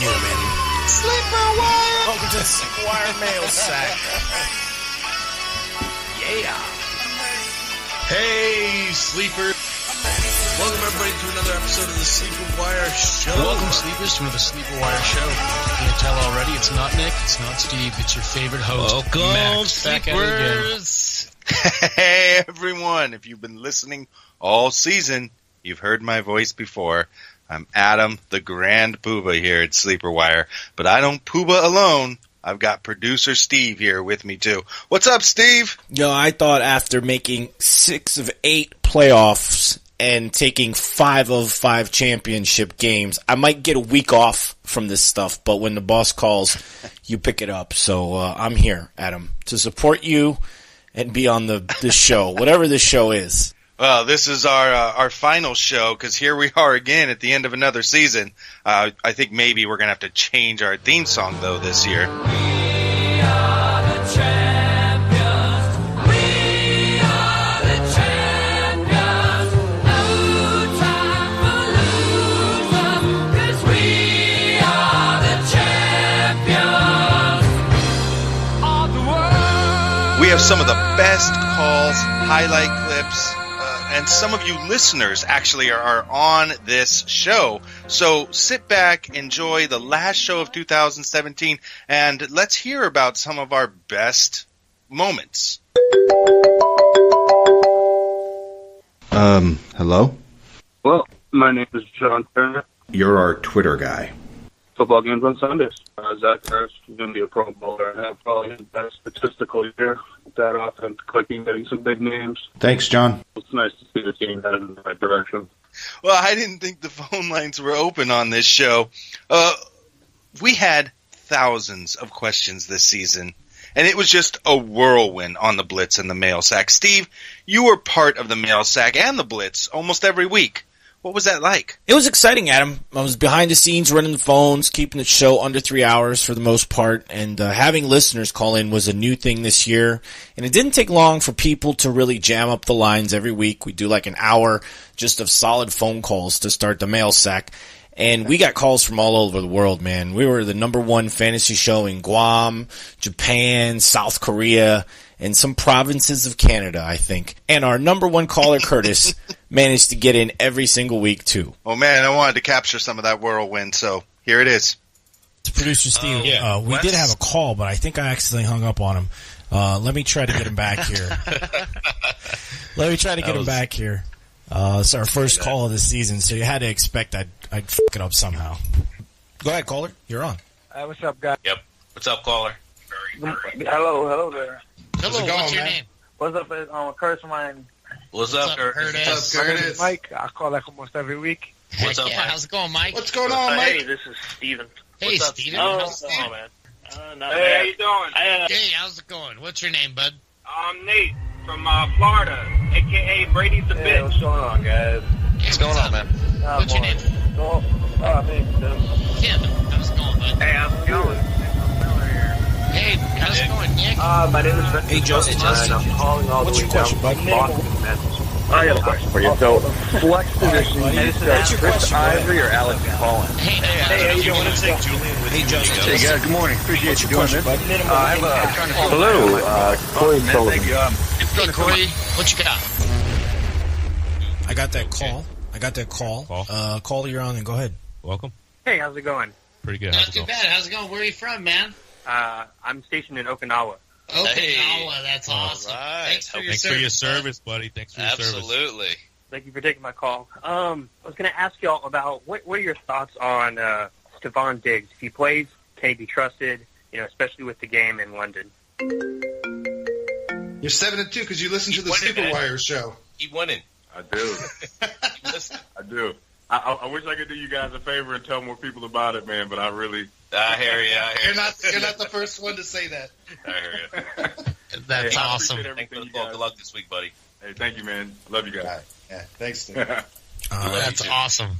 you, man. Sleeper Wire! Welcome to the Sleeper Wire Mail Sack. Yeah. Hey, Sleepers. Welcome, everybody, to another episode of the Sleeper Wire Show. Welcome, Sleepers, to another Sleeper Wire Show. You can't tell already, it's not Nick, it's not Steve, it's your favorite host, Welcome, Max. Back at it again. Hey, everyone. If you've been listening all season, you've heard my voice before. I'm Adam, the Grand Poobah here at Sleeper Wire. But I don't Poobah alone. I've got producer Steve here with me, too. What's up, Steve? Yo, I thought after making 6 of 8 playoffs and taking 5 of 5 championship games, I might get a week off from this stuff. But when the boss calls, you pick it up. So I'm here, Adam, to support you and be on the show, whatever this show is. Well, this is our final show, because here we are again at the end of another season. I think maybe we're going to have to change our theme song, though, this year. We are the champions. We are the champions. No time for losers, 'cause we are the champions of the world. We have some of the best calls, highlight clips, and some of you listeners actually are on this show. So sit back, enjoy the last show of 2017, and let's hear about some of our best moments. Hello? Well, my name is John Turner. You're our Twitter guy. Football games on Sundays. Zach Harris is going to be a Pro Bowler and have probably his best statistical year with that offense clicking, getting some big names. Thanks, John. It's nice to see the team headed in the right direction. Well, I didn't think the phone lines were open on this show. We had thousands of questions this season, and it was just a whirlwind on the Blitz and the Mail Sack. Steve, you were part of the Mail Sack and the Blitz almost every week. What was that like? It was exciting, Adam. I was behind the scenes running the phones, keeping the show under 3 hours for the most part, and having listeners call in was a new thing this year. And it didn't take long for people to really jam up the lines every week. We do like an hour just of solid phone calls to start the Mail Sack. And we got calls from all over the world, man. We were the #1 fantasy show in Guam, Japan, South Korea, and some provinces of Canada, I think. And our #1 caller, Curtis, managed to get in every single week, too. Oh, man, I wanted to capture some of that whirlwind, so here it is. Producer Steve, we did have a call, but I think I accidentally hung up on him. Let me try to get him back here. It's our first call of the season, so you had to expect I'd f*** it up somehow. Go ahead, caller. You're on. What's up, guys? Yep. What's up, caller? Hello there. Hello, what's your name? What's up, Curtis from mine? What's up, Curtis? My name is Mike. I call like almost every week. What's up, Mike? How's it going, Mike? What's going on, Mike? Hey, this is Steven. Hey, What's up, Steven. How's it going, man? Not Hey, bad. how you doing? Hey, how's it going? What's your name, bud? I'm Nate from Florida, a.k.a. Brady's the Hey, what's going on, guys? What's going on, man? What's your name? Tim. How's it going, bud? Hey, how's it going? Hey, how's it going, Nick? My name is Ben. Hey, Justin. And I'm calling all What's the your way down question, from Boston, Massachusetts. I got a question for you. So, flex position, What's your Chris question, Ivory or Alex Collins? Hey, How you doing? It's like Julian with you. Justin. Hey, guys, good morning. Appreciate you doing this. I have a... Hello, Corey Sullivan. Thank you. Hey, Corey, what you got? I got that call. Caller, you're on, and go ahead. Welcome. Hey, how's it going? Pretty good. Not too bad. How's it going? Where are you from, man? I'm stationed in Okinawa. Okinawa, that's awesome. right. Thanks for your Thanks service. for your service, buddy. Thanks for your service. Absolutely. Thank you for taking my call. I was going to ask y'all about what are your thoughts on Stephon Diggs? If he plays, can he be trusted? Especially with the game in London. You're 7-2 because you listen to the Sleeper Wire show. Keep winning. I do. I do. I wish I could do you guys a favor and tell more people about it, man, but I really... I hear you. You're not the first one to say that. I hear you. That's Hey, I awesome. appreciate Thanks for the everything you call. guys- Good luck this week, buddy. Hey, thank you, man. Love you guys. Yeah, thanks, Steve. That's awesome.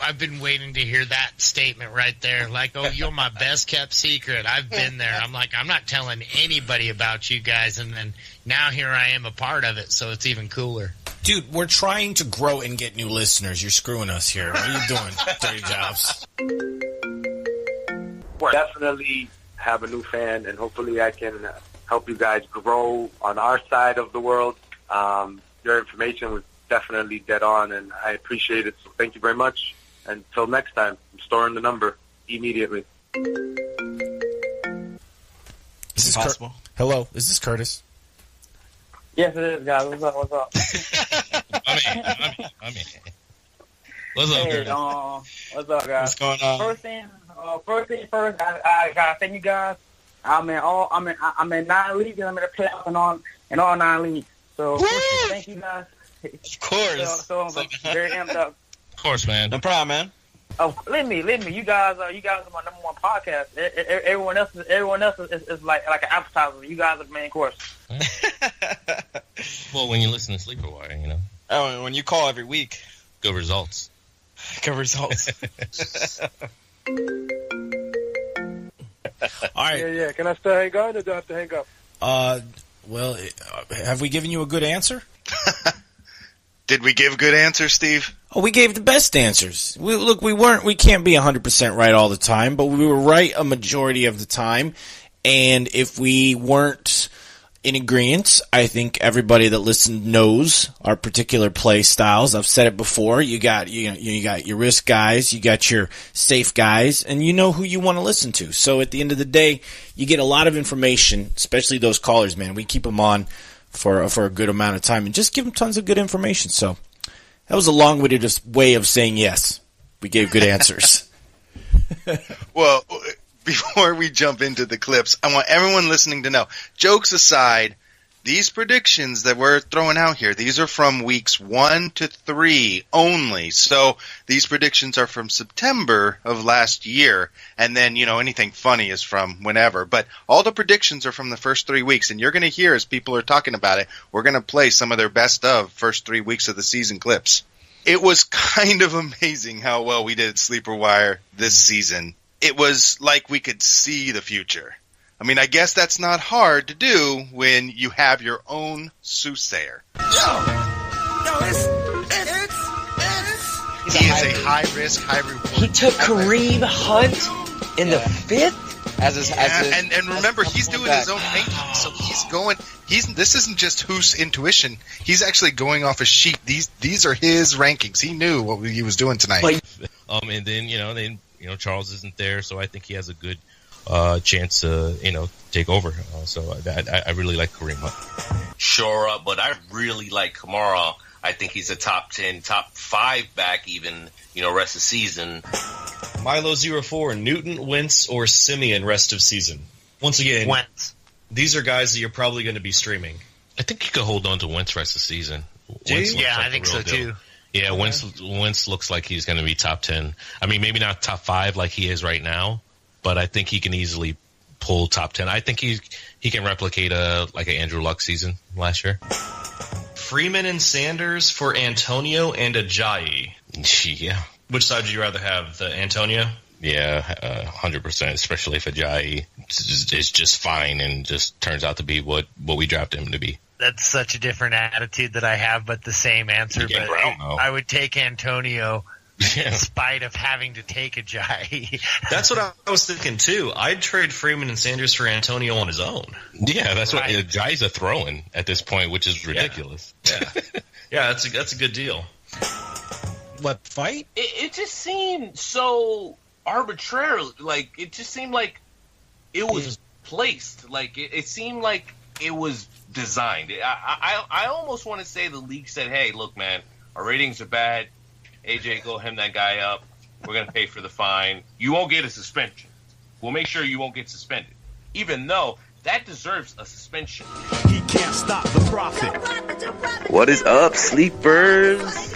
I've been waiting to hear that statement right there. Like, oh, you're my best kept secret. I've been there. I'm like, I'm not telling anybody about you guys. And then now here I am a part of it. So it's even cooler. Dude, we're trying to grow and get new listeners. You're screwing us here. What are you doing? Dirty jobs. definitely have a new fan, and hopefully I can help you guys grow on our side of the world. Your information was definitely dead on, and I appreciate it. So thank you very much. Until next time, I'm storing the number immediately. Is this possible? Hello, is this Curtis? Yes, it is, guys. What's up? I mean. What's up, Hey, Curtis? what's up, guys? What's going on? First thing first, I gotta thank you guys. I'm in 9 leagues, and I'm in the playoffs in all 9 leagues. So thank you guys. Of course. So I'm very amped up. Of course, man. No problem, man. Oh, let me. You guys are my number one podcast. Everyone else is like an appetizer. You guys are the main course. Well, when you listen to Sleeper Wire, you know. Oh, when you call every week. Good results. Good results. All right. Yeah. Can I still hang on, or do I have to hang up? Well, have we given you a good answer? Did we give good answers, Steve? Oh, we gave the best answers. We can't be 100% right all the time, but we were right a majority of the time. And if we weren't in agreement, I think everybody that listened knows our particular play styles. I've said it before. You got your risk guys, you got your safe guys, and you know who you want to listen to. So at the end of the day, you get a lot of information, especially those callers, man. We keep them on for a good amount of time and just give them tons of good information. So that was a long-winded way of saying yes. We gave good answers. Well, before we jump into the clips, I want everyone listening to know, jokes aside, these predictions that we're throwing out here, these are from weeks 1 to 3 only. So these predictions are from September of last year, and then, anything funny is from whenever. But all the predictions are from the first 3 weeks, and you're going to hear, as people are talking about it, we're going to play some of their best of first 3 weeks of the season clips. It was kind of amazing how well we did at Sleeper Wire this season. It was like we could see the future. I mean, I guess that's not hard to do when you have your own soothsayer. He is a high-risk, high-reward. He took Kareem Hunt in the 5th? And remember, he's doing his own ranking, so he's going. This isn't just Who's intuition. He's actually going off a sheet. These are his rankings. He knew what he was doing tonight. And then Charles isn't there, so I think he has a good chance to take over. So I really like Kareem Hunt. Sure, but I really like Kamara. I think he's a top 10, top 5 back even, rest of season. Milo 04, Newton, Wentz, or Simeon rest of season. Once again, Wentz. These are guys that you're probably going to be streaming. I think you could hold on to Wentz rest of season. Yeah, I think so too. Yeah, Wentz looks like he's going to be top 10. I mean, maybe not top 5 like he is right now, but I think he can easily pull top 10. I think he can replicate like an Andrew Luck season last year. Freeman and Sanders for Antonio and Ajayi. Yeah. Which side would you rather have, the Antonio? Yeah, 100%, especially if Ajayi is just fine and just turns out to be what we drafted him to be. That's such a different attitude that I have, but the same answer. But I would take Antonio in spite of having to take Ajayi. That's what I was thinking, too. I'd trade Freeman and Sanders for Antonio on his own. Yeah, that's what Ajayi's a throw-in at this point, which is ridiculous. Yeah, that's a good deal. What, fight? It just seemed so arbitrary. Like, it just seemed like it was placed. Like, it seemed like it was designed. I almost want to say the league said, hey, look, man, our ratings are bad. AJ, go hem that guy up. We're going to pay for the fine. You won't get a suspension. We'll make sure you won't get suspended. Even though that deserves a suspension. He can't stop the profit. What is up, sleepers?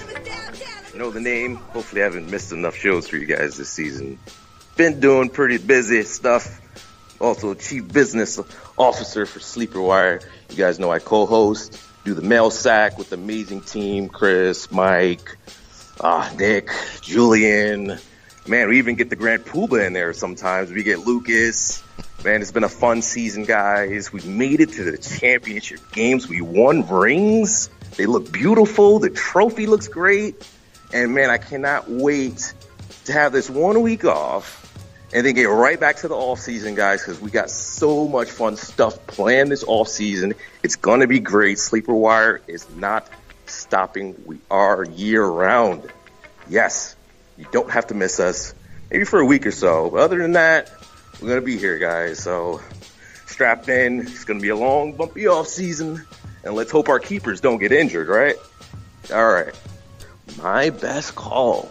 You know the name. Hopefully I haven't missed enough shows for you guys this season. Been doing pretty busy stuff. Also chief business officer for Sleeper Wire. You guys know I co-host, do the mail sack with the amazing team, Chris, Mike, Nick, Julian. Man, we even get the Grand Poobah in there sometimes. We get Lucas. Man, it's been a fun season, guys. We made it to the championship games. We won rings. They look beautiful. The trophy looks great. And, man, I cannot wait to have this 1 week off and then get right back to the off season, guys, because we got so much fun stuff planned this off season. It's gonna be great. Sleeper Wire is not stopping. We are year round. Yes, you don't have to miss us. Maybe for a week or so. But other than that, we're gonna be here, guys. So strap in. It's gonna be a long, bumpy off season, and let's hope our keepers don't get injured. Right? All right. My best call.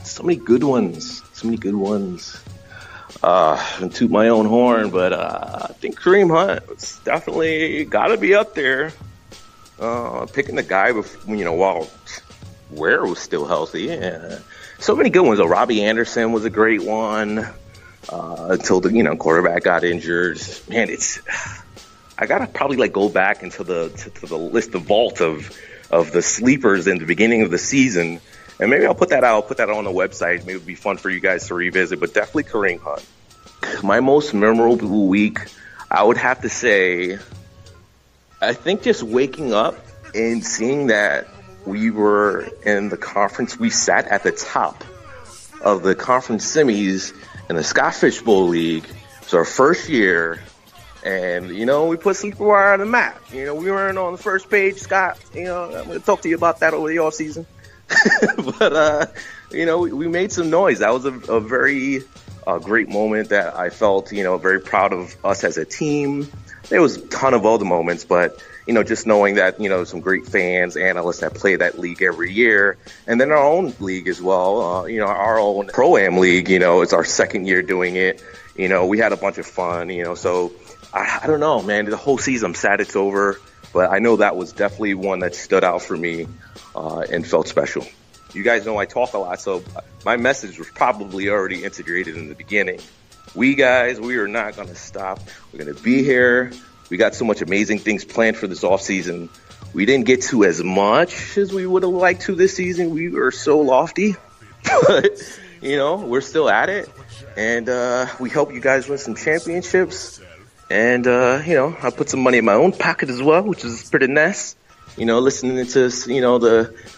So many good ones. So many good ones. And toot my own horn, but I think Kareem Hunt was definitely got to be up there. Picking the guy while Ware was still healthy. Yeah. So many good ones. Robbie Anderson was a great one until the quarterback got injured. Man, I gotta probably go back into the list, the vault of the sleepers in the beginning of the season. And maybe I'll put that out. I'll put that on the website. Maybe it'd be fun for you guys to revisit, but definitely Kareem Hunt. My most memorable week, I would have to say, I think just waking up and seeing that we were in the conference, we sat at the top of the conference semis in the Scott Fish Bowl League. It was our first year, and, we put Sleeper Wire on the map. We weren't on the first page, Scott. I'm going to talk to you about that over the off season. But, we made some noise. That was a very great moment that I felt, very proud of us as a team. There was a ton of other moments, but, just knowing that, some great fans, analysts that play that league every year. And then our own league as well, our own Pro-Am league, it's our second year doing it. We had a bunch of fun, so I don't know, man. The whole season, I'm sad it's over. But I know that was definitely one that stood out for me and felt special. You guys know I talk a lot, so my message was probably already integrated in the beginning. We are not going to stop. We're going to be here. We got so much amazing things planned for this offseason. We didn't get to as much as we would have liked to this season. We were so lofty. But, we're still at it. And we hope you guys win some championships. And, I put some money in my own pocket as well, which is pretty nice. Listening to,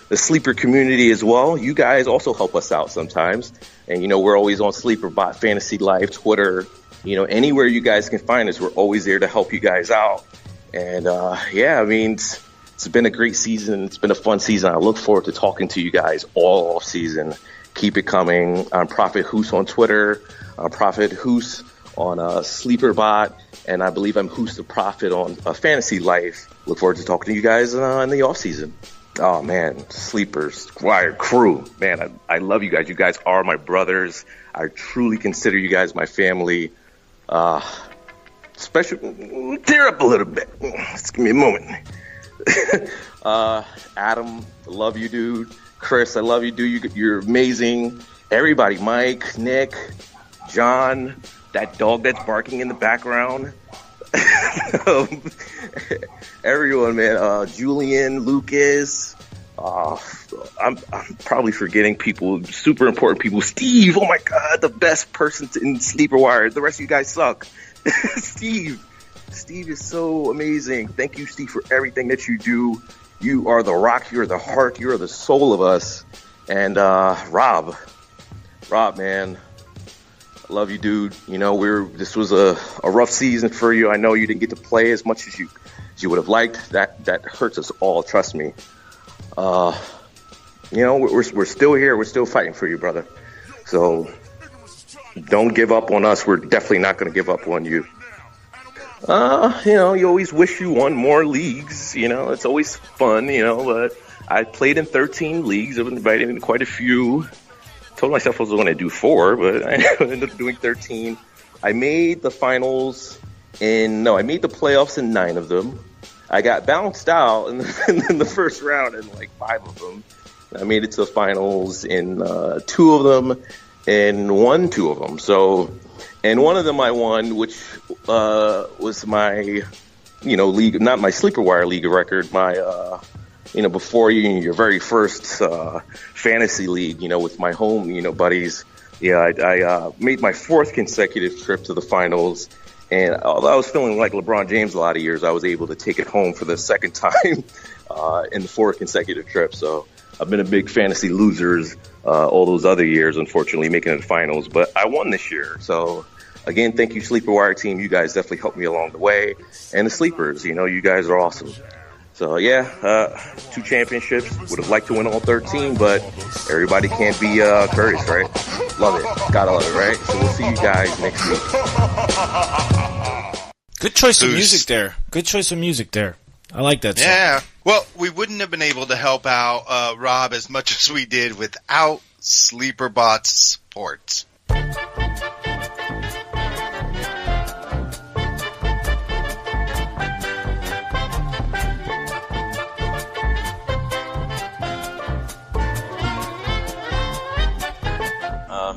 the sleeper community as well. You guys also help us out sometimes. And, we're always on SleeperBot, Fantasy Life, Twitter. Anywhere you guys can find us, we're always there to help you guys out. And, it's been a great season. It's been a fun season. I look forward to talking to you guys all off season. Keep it coming. I'm Prophet Hoos on Twitter. I'm Prophet Hoos on SleeperBot. And I believe I'm Hoos the Prophet on Fantasy Life. Look forward to talking to you guys in the off season. Oh man, Sleepers, Wire crew, man, I love you guys. You guys are my brothers. I truly consider you guys my family. Special, tear up a little bit. Just give me a moment. Adam, I love you, dude. Chris, I love you, dude. You're amazing. Everybody, Mike, Nick, John. That dog that's barking in the background. Everyone, man. Julian, Lucas. I'm probably forgetting people, super important people. Steve, oh my God, the best person in Sleeper Wire. The rest of you guys suck. Steve is so amazing. Thank you, Steve, for everything that you do. You are the rock. You are the heart. You are the soul of us. And Rob, man. I love you, dude. This was a rough season for you. I know you didn't get to play as much as you would have liked. That hurts us all. Trust me. We're still here. We're still fighting for you, brother. So don't give up on us. We're definitely not going to give up on you. You always wish you won more leagues. It's always fun. But I played in 13 leagues. I've been invited in quite a few. Told myself I was going to do 4, but I ended up doing 13. I made the finals I made the playoffs in 9 of them. I got bounced out in the first round in 5 of them. I made it to the finals in 2 of them and won 2 of them. So, and one of them I won, which was my, league, not my Sleeper Wire league record, my, before your very first fantasy league, with my home, buddies. Yeah, I made my 4th consecutive trip to the finals. And although I was feeling like LeBron James a lot of years, I was able to take it home for the second time in the 4 consecutive trips. So I've been a big Fantasy Losers all those other years, unfortunately, making it to finals. But I won this year. So, again, thank you, Sleeper Wire team. You guys definitely helped me along the way. And the Sleepers, you guys are awesome. So, 2 championships. Would have liked to win all 13, but everybody can't be Curtis, right? Love it. Gotta love it, right? So we'll see you guys next week. Good choice of music there. Good choice of music there. I like that song. Yeah. Well, we wouldn't have been able to help out Rob as much as we did without SleeperBot's support.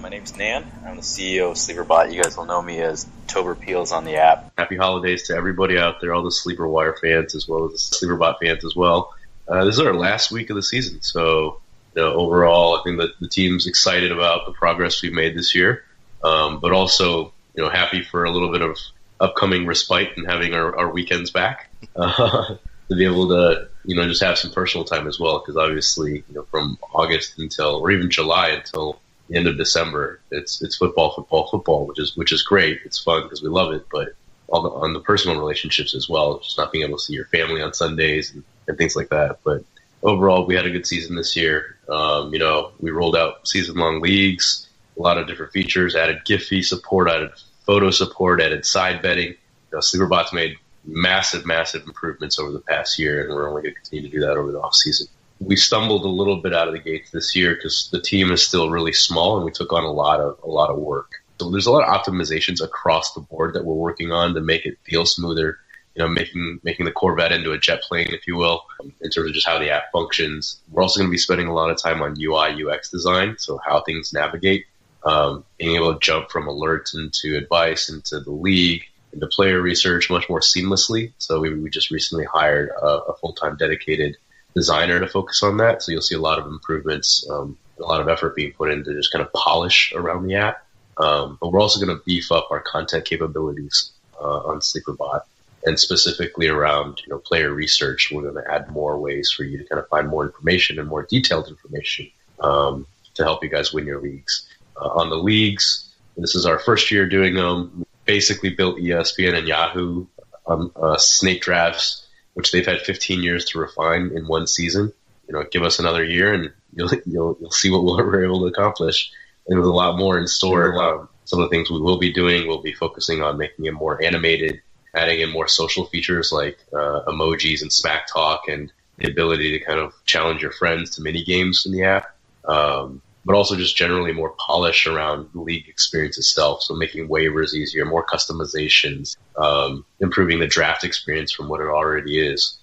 My name's Nan. I'm the CEO of SleeperBot. You guys will know me as Tober Peels on the app. Happy holidays to everybody out there, all the Sleeper Wire fans as well as the SleeperBot fans as well. This is our last week of the season, so overall I think that the team's excited about the progress we've made this year, but also happy for a little bit of upcoming respite and having our weekends back to be able to just have some personal time as well, because obviously from August until, or even July until the end of December, it's football, which is great. It's fun because we love it, but on the personal relationships as well, just not being able to see your family on Sundays and things like that. But overall, we had a good season this year. We rolled out season-long leagues, a lot of different features, added Giphy support, added photo support, added side betting. SleeperBot's made massive improvements over the past year, and we're only going to continue to do that over the off season. We stumbled a little bit out of the gates this year because the team is still really small, and we took on a lot of work. So there's a lot of optimizations across the board that we're working on to make it feel smoother. Making the Corvette into a jet plane, if you will, in terms of just how the app functions. We're also going to be spending a lot of time on UI UX design, so how things navigate, being able to jump from alerts into advice, into the league, into player research much more seamlessly. So we just recently hired a full-time dedicated designer to focus on that. So you'll see a lot of improvements, a lot of effort being put into just kind of polish around the app. But we're also going to beef up our content capabilities on SleeperBot, and specifically around player research. We're going to add more ways for you to kind of find more information and more detailed information to help you guys win your leagues. On the leagues, this is our first year doing them. We basically built ESPN and Yahoo on snake drafts, which they've had 15 years to refine in one season. Give us another year and you'll see what we're able to accomplish. And there's a lot more in store. Some of the things we will be doing, we'll be focusing on making it more animated, adding in more social features like emojis and smack talk, and the ability to kind of challenge your friends to mini games in the app. But also just generally more polish around the league experience itself. So making waivers easier, more customizations, improving the draft experience from what it already is,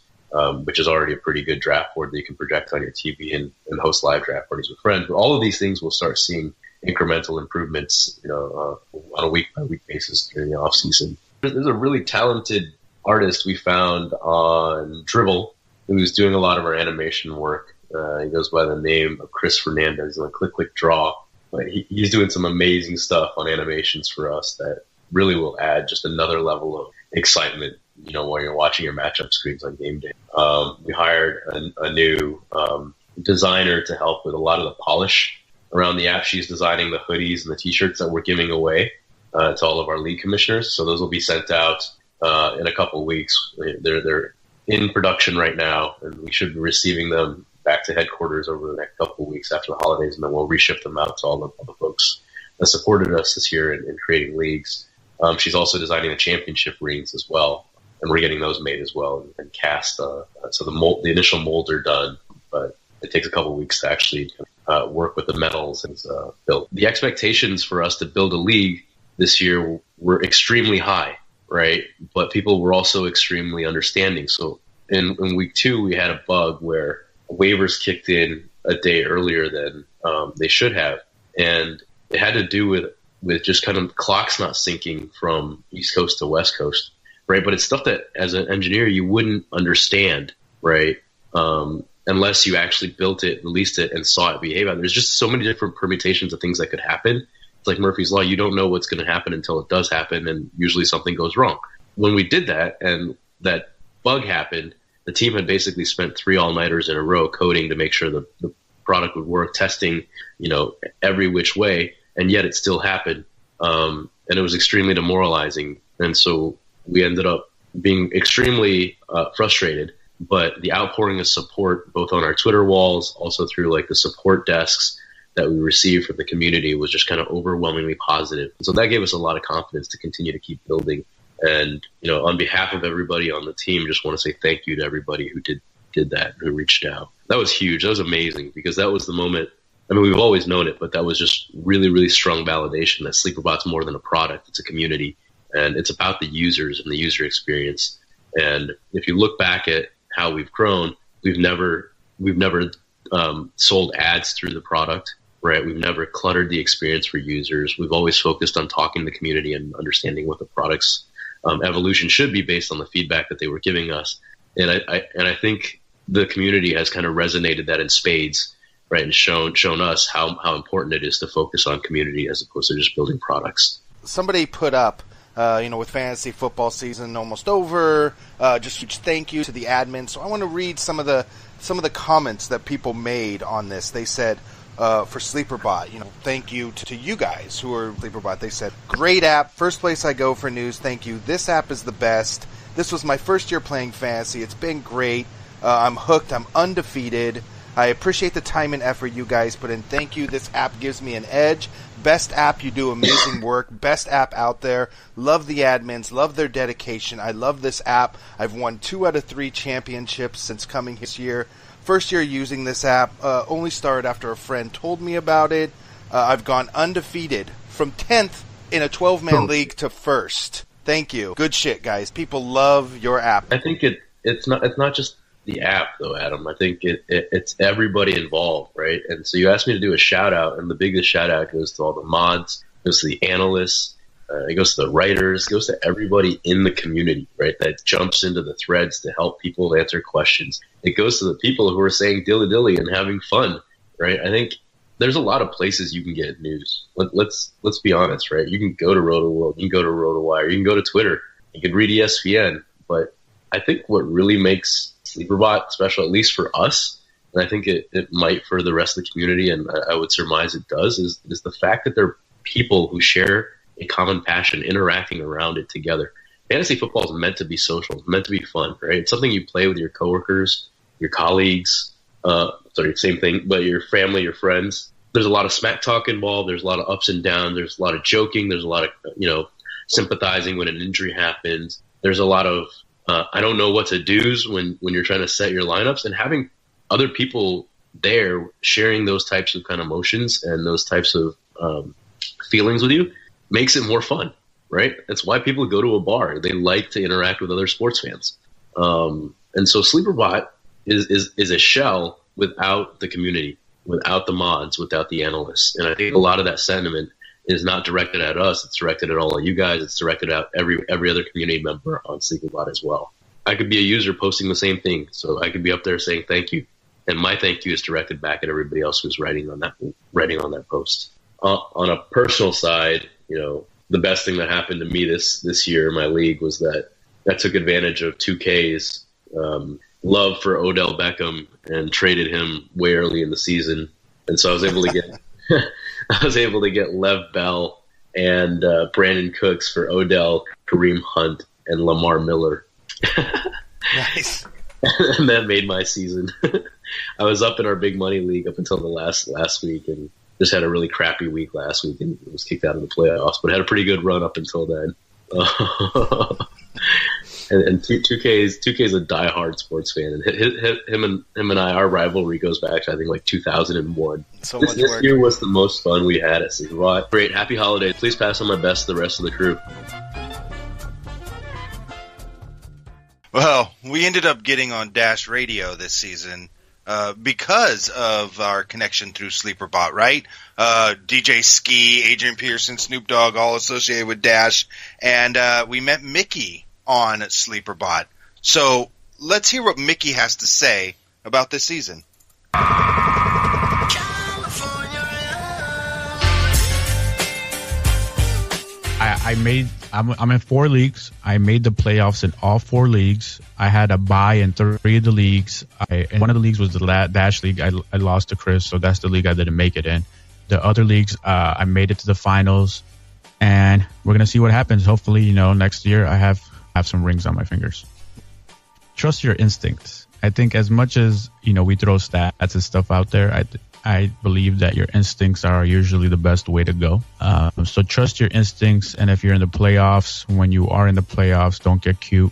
which is already a pretty good draft board that you can project on your TV and host live draft parties with friends. But all of these things we'll start seeing incremental improvements, on a week-by-week basis during the off season. There's a really talented artist we found on Dribbble who's doing a lot of our animation work. He goes by the name of Chris Fernandez on Click Draw. But he's doing some amazing stuff on animations for us that really will add just another level of excitement, while you're watching your matchup screens on game day. We hired a new designer to help with a lot of the polish around the app. She's designing the hoodies and the t-shirts that we're giving away to all of our league commissioners. So those will be sent out in a couple of weeks. They're in production right now, and we should be receiving them back to headquarters over the next couple of weeks after the holidays, and then we'll reship them out to all the folks that supported us this year in creating leagues. She's also designing the championship rings as well, and we're getting those made as well and cast. So the initial molds are done, but it takes a couple of weeks to actually work with the metals and build. The expectations for us to build a league this year were extremely high, right? But people were also extremely understanding. So in week 2, we had a bug where waivers kicked in a day earlier than they should have, and it had to do with just kind of clocks not syncing from East Coast to West Coast, right? But it's stuff that as an engineer you wouldn't understand, right? Unless you actually built it, released it, and saw it behave. There's just so many different permutations of things that could happen. It's like Murphy's Law. You don't know what's going to happen until it does happen, and usually something goes wrong. When we did that and that bug happened, the team had basically spent 3 all-nighters in a row coding to make sure the product would work, testing, every which way, and yet it still happened. And it was extremely demoralizing. And so we ended up being extremely frustrated. But the outpouring of support, both on our Twitter walls, also through like the support desks that we received from the community, was just kind of overwhelmingly positive. So that gave us a lot of confidence to continue to keep building. And, on behalf of everybody on the team, just want to say thank you to everybody who did that, who reached out. That was huge. That was amazing, because that was the moment. I mean, we've always known it, but that was just really, really strong validation that SleeperBot's more than a product. It's a community, and it's about the users and the user experience. And if you look back at how we've grown, we've never sold ads through the product, right? We've never cluttered the experience for users. We've always focused on talking to the community and understanding what the product's evolution should be based on the feedback that they were giving us. And I think the community has kind of resonated that in spades, right? And shown us how important it is to focus on community as opposed to just building products. Somebody put up, with fantasy football season almost over, just huge thank you to the admin. So I want to read some of the comments that people made on this. They said, for SleeperBot, thank you to you guys who are SleeperBot. They said, great app, first place I go for news, thank you. This app is the best. This was my first year playing fantasy. It's been great. I'm hooked. I'm undefeated. I appreciate the time and effort you guys put in. Thank you. This app gives me an edge. Best app. You do amazing work. Best app out there. Love the admins. Love their dedication. I love this app. I've won 2 out of 3 championships since coming this year. First year using this app. Only started after a friend told me about it. I've gone undefeated from 10th in a 12-man league to 1st. Thank you. Good shit, guys. People love your app. I think it's not just the app, though, Adam. I think it's everybody involved, right? And so you asked me to do a shout-out, and the biggest shout-out goes to all the mods, goes to the analysts, it goes to the writers, it goes to everybody in the community, right, that jumps into the threads to help people answer questions. It goes to the people who are saying dilly-dilly and having fun, right? I think there's a lot of places you can get news. Let's be honest, right? You can go to RotoWorld, you can go to RotoWire, you can go to Twitter, you can read ESPN, but I think what really makes SleeperBot special, at least for us, and I think it might for the rest of the community, and I would surmise it does, is the fact that there are people who share a common passion interacting around it together. Fantasy football is meant to be social, it's meant to be fun, right? It's something you play with your coworkers, your colleagues, same thing, but your family, your friends. There's a lot of smack talk involved, there's a lot of ups and downs, there's a lot of joking, there's a lot of, sympathizing when an injury happens. There's a lot of I don't know what to do's when you're trying to set your lineups, and having other people there sharing those types of kind of emotions and those types of feelings with you makes it more fun, right? That's why people go to a bar. They like to interact with other sports fans. And so SleeperBot is a shell without the community, without the mods, without the analysts. And I think a lot of that sentiment is not directed at us. It's directed at all of you guys. It's directed at every other community member on SleeperBot as well. I could be a user posting the same thing, so I could be up there saying thank you, and my thank you is directed back at everybody else who's writing on that post. On a personal side, the best thing that happened to me this year in my league was that I took advantage of 2K's love for Odell Beckham and traded him way early in the season, and so I was able to get Lev Bell and Brandon Cooks for Odell, Kareem Hunt, and Lamar Miller. Nice. And that made my season. I was up in our big money league up until the last week, and just had a really crappy week last week and was kicked out of the playoffs, but had a pretty good run up until then. And 2K's a diehard sports fan, and him and I, our rivalry goes back to I think like 2001. So this year was the most fun we had at SleeperBot. Great, happy holidays! Please pass on my best to the rest of the crew. Well, we ended up getting on Dash Radio this season because of our connection through SleeperBot, right? DJ Ski, Adrian Pearson, Snoop Dogg, all associated with Dash, and we met Mickey on SleeperBot. So let's hear what Mickey has to say about this season. I'm in 4 leagues. I made the playoffs in all 4 leagues. I had a bye in 3 of the leagues. And one of the leagues was the Dash League. I lost to Chris, so that's the league I didn't make it in. The other leagues, I made it to the finals, and we're gonna see what happens. Hopefully, next year I have some rings on my fingers. Trust your instincts. I think as much as we throw stats and stuff out there, I believe that your instincts are usually the best way to go. So trust your instincts, and if you're in the playoffs, when you are in the playoffs, don't get cute.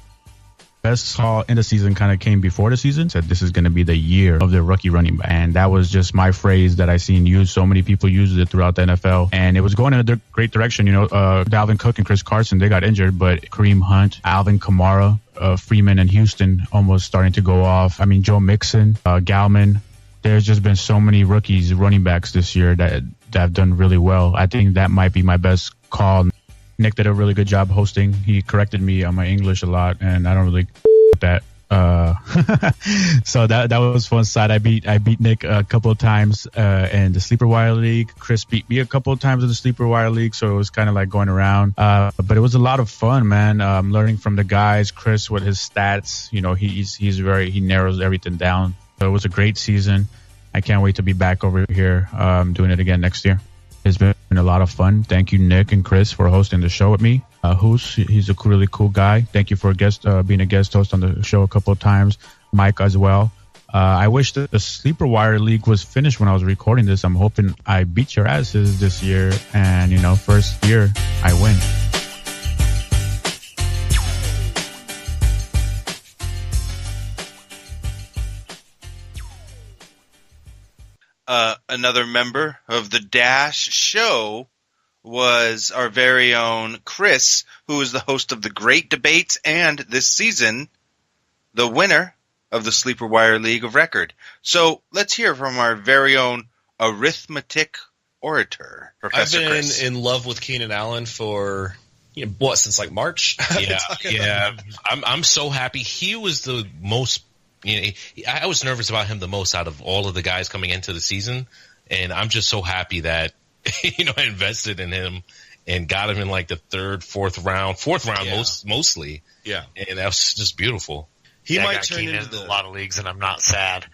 Best call in the season kind of came before the season, said this is going to be the year of the rookie running back. And that was just my phrase that I seen used. So many people used it throughout the NFL. And it was going in a great direction. Dalvin Cook and Chris Carson, they got injured, but Kareem Hunt, Alvin Kamara, Freeman and Houston almost starting to go off. I mean, Joe Mixon, Gallman. There's just been so many rookies running backs this year that have done really well. I think that might be my best call. Nick did a really good job hosting. He corrected me on my English a lot, and I don't really that. So that was fun side. I beat Nick a couple of times in the Sleeper Wire League. Chris beat me a couple of times in the Sleeper Wire League, so it was kind of like going around. But it was a lot of fun, man. Learning from the guys. Chris with his stats, he narrows everything down. So it was a great season. I can't wait to be back over here doing it again next year. It's been a lot of fun. Thank you, Nick and Chris, for hosting the show with me. He's a really cool guy. Thank you for being a guest host on the show a couple of times. Mike as well. I wish that the Sleeper Wire League was finished when I was recording this. I'm hoping I beat your asses this year, and first year I win. Another member of the Dash show was our very own Chris, who is the host of the Great Debates and this season, the winner of the Sleeper Wire League of Record. So let's hear from our very own arithmetic orator, Professor I've been Chris. in love with Keenan Allen for since like March. Yeah. I'm so happy. He was the most. I was nervous about him the most out of all of the guys coming into the season, and I'm just so happy that I invested in him and got him in like the fourth round mostly. Yeah, and that was just beautiful. He might turn Keenan into a lot of leagues, and I'm not sad.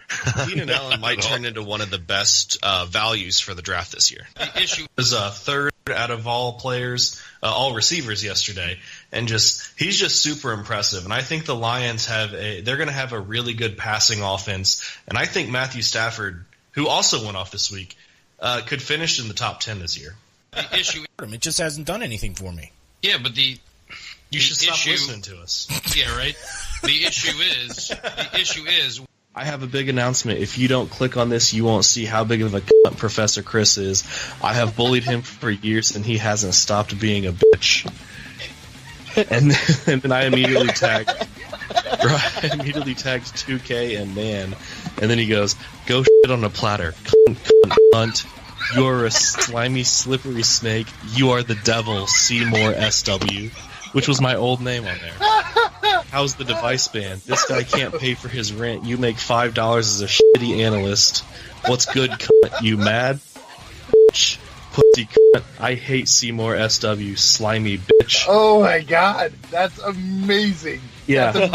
Keenan Allen might turn into one of the best values for the draft this year. The issue is third out of all players, all receivers yesterday, and he's just super impressive. And I think the Lions they're going to have a really good passing offense. And I think Matthew Stafford, who also went off this week, could finish in the top 10 this year. The issue, it just hasn't done anything for me. Yeah, but you should stop listening to us. Yeah, right. The issue is. I have a big announcement. If you don't click on this, you won't see how big of a cunt Professor Chris is. I have bullied him for years, and he hasn't stopped being a bitch. And then I immediately tagged 2K and Man, and then he goes, "Go shit on a platter, cunt. You're a slimy, slippery snake. You are the devil, Seymour SW," which was my old name on there. How's the device ban? This guy can't pay for his rent. You make $5 as a shitty analyst. What's good, cunt? You mad? Bitch. Pussy cunt. I hate Seymour SW, slimy bitch. Oh my god, that's amazing. Yeah. That's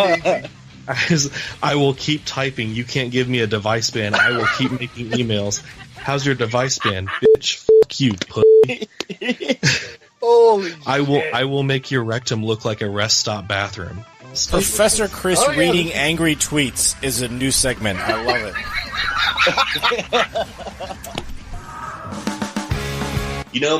amazing. I will keep typing. You can't give me a device ban. I will keep making emails. How's your device ban? Bitch, fuck you, pussy. Holy I will make your rectum look like a rest stop bathroom. Professor Chris reading angry tweets is a new segment. I love it.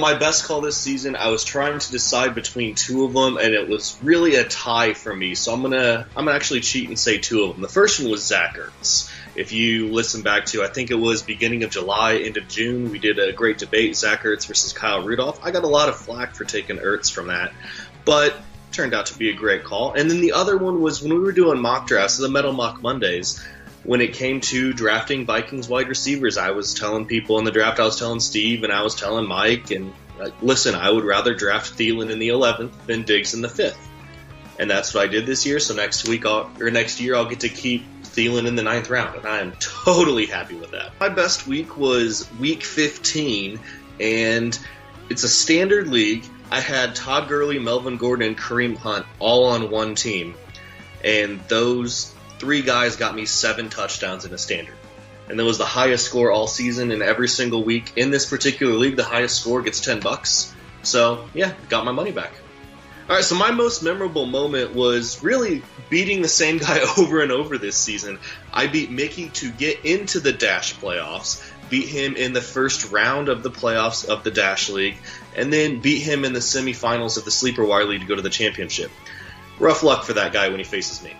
My best call this season, I was trying to decide between 2 of them, and it was really a tie for me. So I'm gonna actually cheat and say 2 of them. The first one was Zach Ertz. If you listen back to, I think it was beginning of July, end of June, we did a great debate, Zach Ertz versus Kyle Rudolph. I got a lot of flack for taking Ertz from that, but turned out to be a great call. And then the other one was when we were doing mock drafts, the Metal Mock Mondays, when it came to drafting Vikings wide receivers. I was telling people in the draft, I was telling Steve and I was telling Mike, and listen, I would rather draft Thielen in the 11th than Diggs in the 5th. And that's what I did this year, so next year I'll get to keep Thielen in the 9th round, and I am totally happy with that. My best week was week 15, and it's a standard league. I had Todd Gurley, Melvin Gordon, and Kareem Hunt all on one team, and those 3 guys got me 7 touchdowns in a standard. And that was the highest score all season, and every single week in this particular league, the highest score gets $10. So, yeah, got my money back. All right, so my most memorable moment was really beating the same guy over and over this season. I beat Mickey to get into the Dash playoffs, beat him in the first round of the playoffs of the Dash League, and then beat him in the semifinals of the Sleeper Wire League to go to the championship. Rough luck for that guy when he faces me.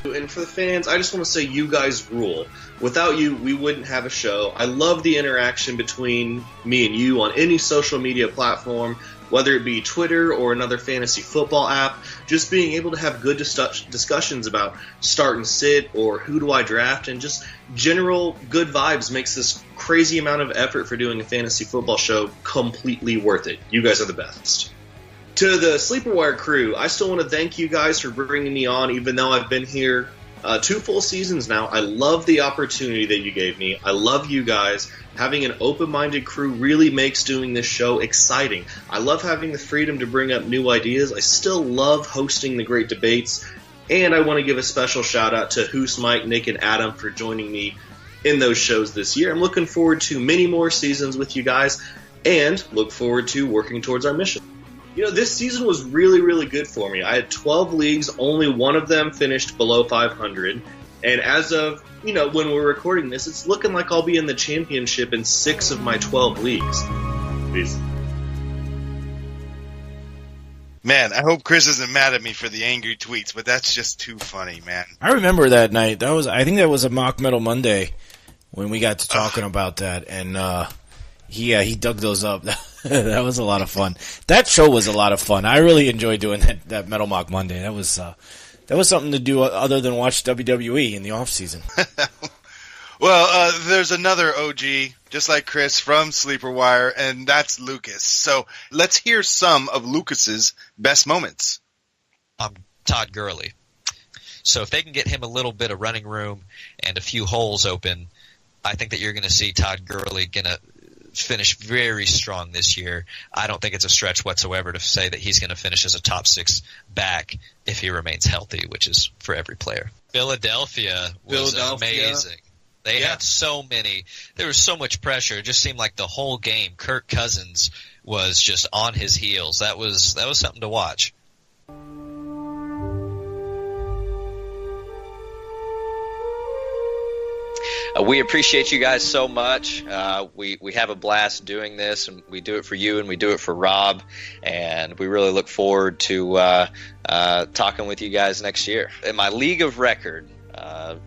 And for the fans, I just want to say you guys rule. Without you, we wouldn't have a show. I love the interaction between me and you on any social media platform, whether it be Twitter or another fantasy football app. Just being able to have good discussions about start and sit or who do I draft, and just general good vibes makes this crazy amount of effort for doing a fantasy football show completely worth it. You guys are the best. To the Sleeper Wire crew, I still want to thank you guys for bringing me on, even though I've been here 2 full seasons now. I love the opportunity that you gave me. I love you guys. Having an open-minded crew really makes doing this show exciting. I love having the freedom to bring up new ideas. I still love hosting the great debates. And I want to give a special shout-out to Hoos, Mike, Nick, and Adam for joining me in those shows this year. I'm looking forward to many more seasons with you guys, and look forward to working towards our mission. You know, this season was really, really good for me. I had 12 leagues, only one of them finished below 500. And as of, when we're recording this, it's looking like I'll be in the championship in 6 of my 12 leagues. Peace. Man, I hope Chris isn't mad at me for the angry tweets, but that's just too funny, man. I remember that night. I think that was a Mock Metal Monday when we got to talking about that, and he dug those up. That was a lot of fun. That show was a lot of fun. I really enjoyed doing that Metal Mock Monday. That was something to do other than watch WWE in the off season. Well, there's another OG, just like Chris, from Sleeper Wire, and that's Lucas. So let's hear some of Lucas's best moments. Todd Gurley. So if they can get him a little bit of running room and a few holes open, I think that you're going to see Todd Gurley going to finish very strong this year. I don't think it's a stretch whatsoever to say that he's going to finish as a top 6 back if he remains healthy, which is for every player. Philadelphia was amazing. They had so many. There was so much pressure. It just seemed like the whole game, Kirk Cousins was just on his heels. That was something to watch. We appreciate you guys so much. We have a blast doing this, and we do it for you, and we do it for Rob, and we really look forward to talking with you guys next year. In my league of record, I'm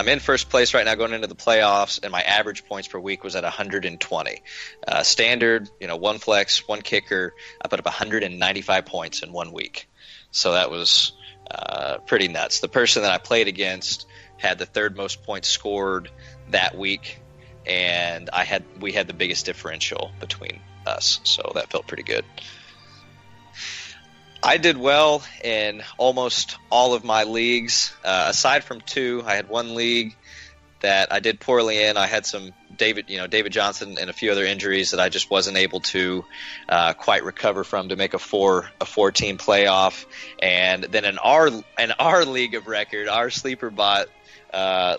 in first place right now going into the playoffs, and my average points per week was at 120. Standard, 1 flex, 1 kicker, I put up 195 points in 1 week. So that was pretty nuts. The person that I played against had the 3rd most points scored that week, and we had the biggest differential between us, so that felt pretty good. I did well in almost all of my leagues, aside from 2. I had 1 league that I did poorly in. I had some David Johnson and a few other injuries that I just wasn't able to quite recover from to make a 4-team playoff. And then in our league of record, our Sleeper Bot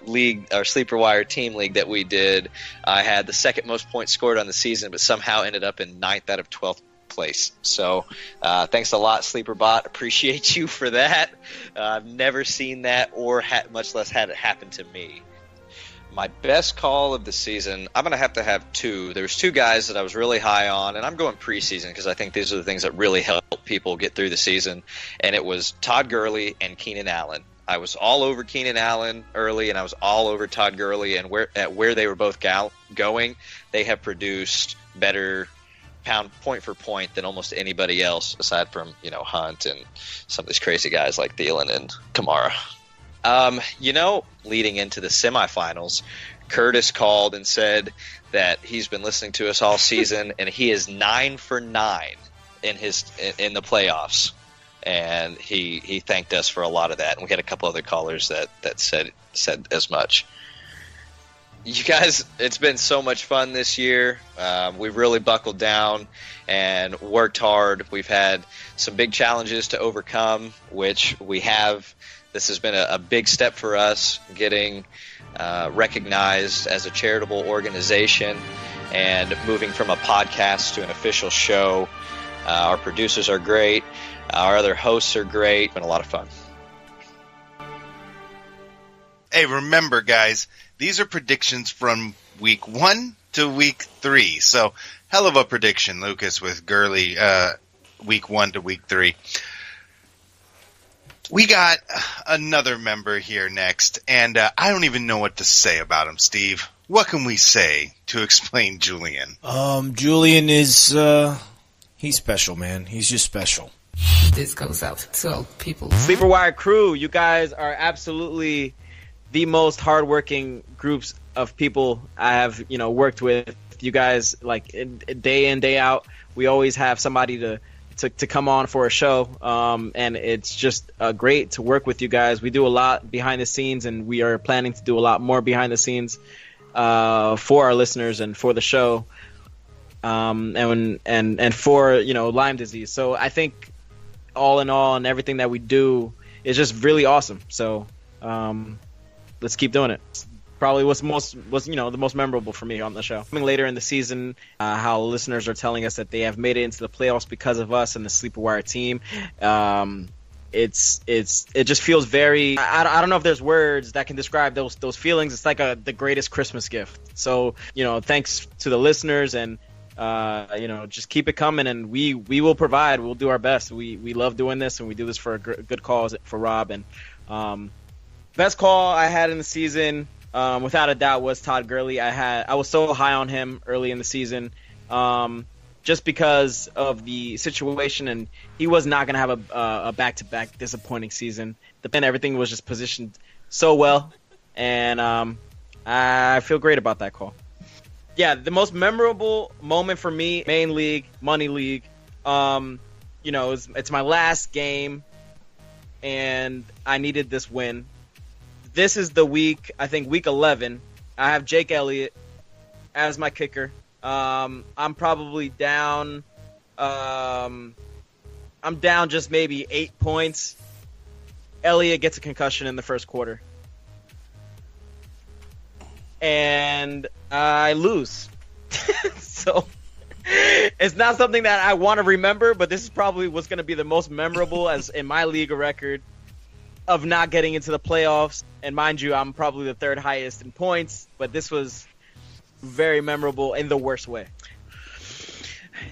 league, our Sleeper Wire team league that we did, I had the 2nd most points scored on the season, but somehow ended up in 9th out of 12th place. So thanks a lot, Sleeper Bot. Appreciate you for that. I've never seen that, or much less had it happen to me. My best call of the season, I'm going to have 2. There's 2 guys that I was really high on, and I'm going preseason because I think these are the things that really help people get through the season, and it was Todd Gurley and Keenan Allen. I was all over Keenan Allen early, and I was all over Todd Gurley, and where they were both going, they have produced better point for point than almost anybody else, aside from Hunt and some of these crazy guys like Thielen and Kamara. Leading into the semifinals, Curtis called and said that he's been listening to us all season, and he is 9 for 9 in the playoffs, and he thanked us for a lot of that. And we had a couple other callers that said as much. You guys, it's been so much fun this year. We've really buckled down and worked hard. We've had some big challenges to overcome, which we have. This has been a big step for us, getting recognized as a charitable organization and moving from a podcast to an official show. Our producers are great. Our other hosts are great. It's been a lot of fun. Hey, remember, guys, these are predictions from week 1 to week 3. So, hell of a prediction, Lucas, with Gurley, week 1 to week 3. We got another member here next, and I don't even know what to say about him, Steve. What can we say to explain Julian? Julian is, he's special, man. He's just special. This goes out to all people. Sleeper Wire crew, you guys are absolutely the most hardworking groups of people I have, worked with. You guys, like, day in, day out, we always have somebody to come on for a show, and it's just great to work with you guys. We do a lot behind the scenes, and we are planning to do a lot more behind the scenes for our listeners and for the show, and for Lyme disease. So I think all in all, and everything that we do is just really awesome. So let's keep doing it. Probably was the most memorable for me on the show. Coming later in the season, how listeners are telling us that they have made it into the playoffs because of us and the Sleeper Wire team. It just feels very. I don't know if there's words that can describe those feelings. It's like the greatest Christmas gift. So thanks to the listeners, and just keep it coming, and we will provide. We'll do our best. We love doing this, and we do this for a good cause for Rob. And best call I had in the season, without a doubt, was Todd Gurley. I was so high on him early in the season, just because of the situation, and he was not going to have a back-to-back disappointing season. Then everything was just positioned so well, and I feel great about that call. Yeah, the most memorable moment for me, main league, money league, it's my last game, and I needed this win. This is the week, I think week 11. I have Jake Elliott as my kicker. I'm probably down. I'm down just maybe 8 points. Elliott gets a concussion in the first quarter, and I lose. So it's not something that I want to remember, but this is probably what's going to be the most memorable as in my league record of not getting into the playoffs. And mind you, I'm probably the third highest in points, but this was very memorable in the worst way.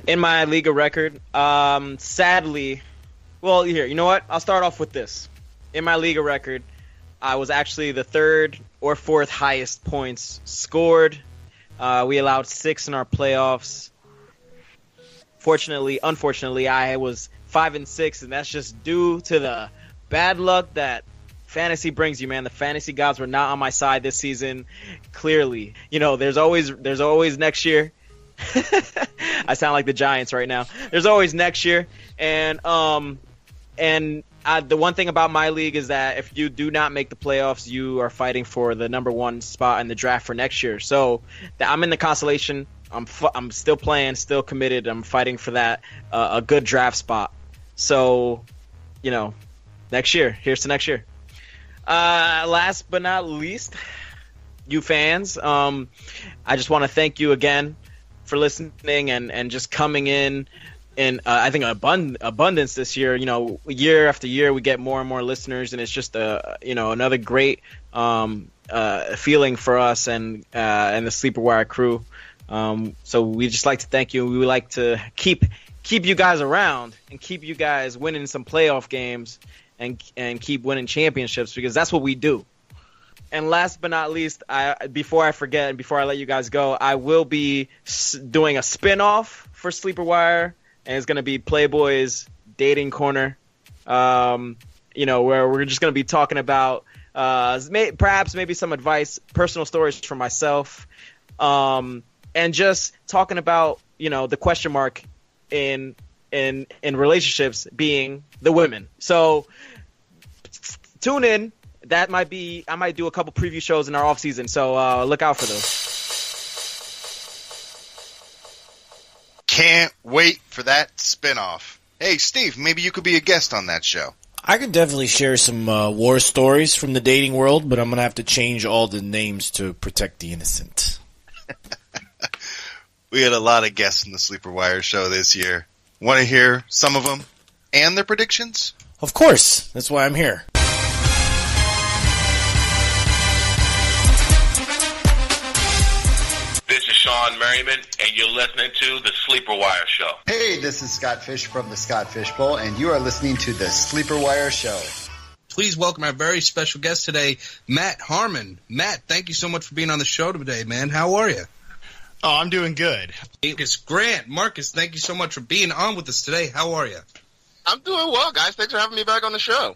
In my league record, sadly, well, here, you know what? I'll start off with this. In my league record, I was actually the third or fourth highest points scored. We allowed 6 in our playoffs. Unfortunately, I was 5-6, and that's just due to the bad luck that fantasy brings you, man. The fantasy gods were not on my side this season. Clearly, there's always next year. I sound like the Giants right now. There's always next year, and the one thing about my league is that if you do not make the playoffs, you are fighting for the number 1 spot in the draft for next year. So I'm in the consolation. I'm still playing, still committed. I'm fighting for that a good draft spot. So, next year. Here's to next year. Last but not least, you fans. I just want to thank you again for listening and just coming in. And I think abundance this year. Year after year, we get more and more listeners, and it's just another great feeling for us and the Sleeper Wire crew. So we just like to thank you. We would like to keep you guys around and keep you guys winning some playoff games and keep winning championships, because that's what we do. And last but not least, before I forget and before I let you guys go, I will be doing a spin-off for Sleeper Wire. And it's going to be Playboy's Dating Corner, where we're just going to be talking about perhaps maybe some advice, personal stories from myself, and just talking about, the question mark in relationships being the women. So tune in that might be. I might do a couple preview shows in our off season, so look out for those. Can't wait for that spinoff. Hey, Steve, maybe you could be a guest on that show. I could definitely share some war stories from the dating world, but I'm going to have to change all the names to protect the innocent. We had a lot of guests in the Sleeper Wire show this year. Want to hear some of them and their predictions? Of course. That's why I'm here. This is Sean Merriman, and you're listening to the Sleeper Wire Show. Hey, this is Scott Fish from the Scott Fish Bowl, and you are listening to the Sleeper Wire Show. Please welcome our very special guest today, Matt Harmon. Matt, thank you so much for being on the show today, man. How are you? Oh, I'm doing good. Marcus Grant. Marcus, thank you so much for being on with us today. How are you? I'm doing well, guys. Thanks for having me back on the show.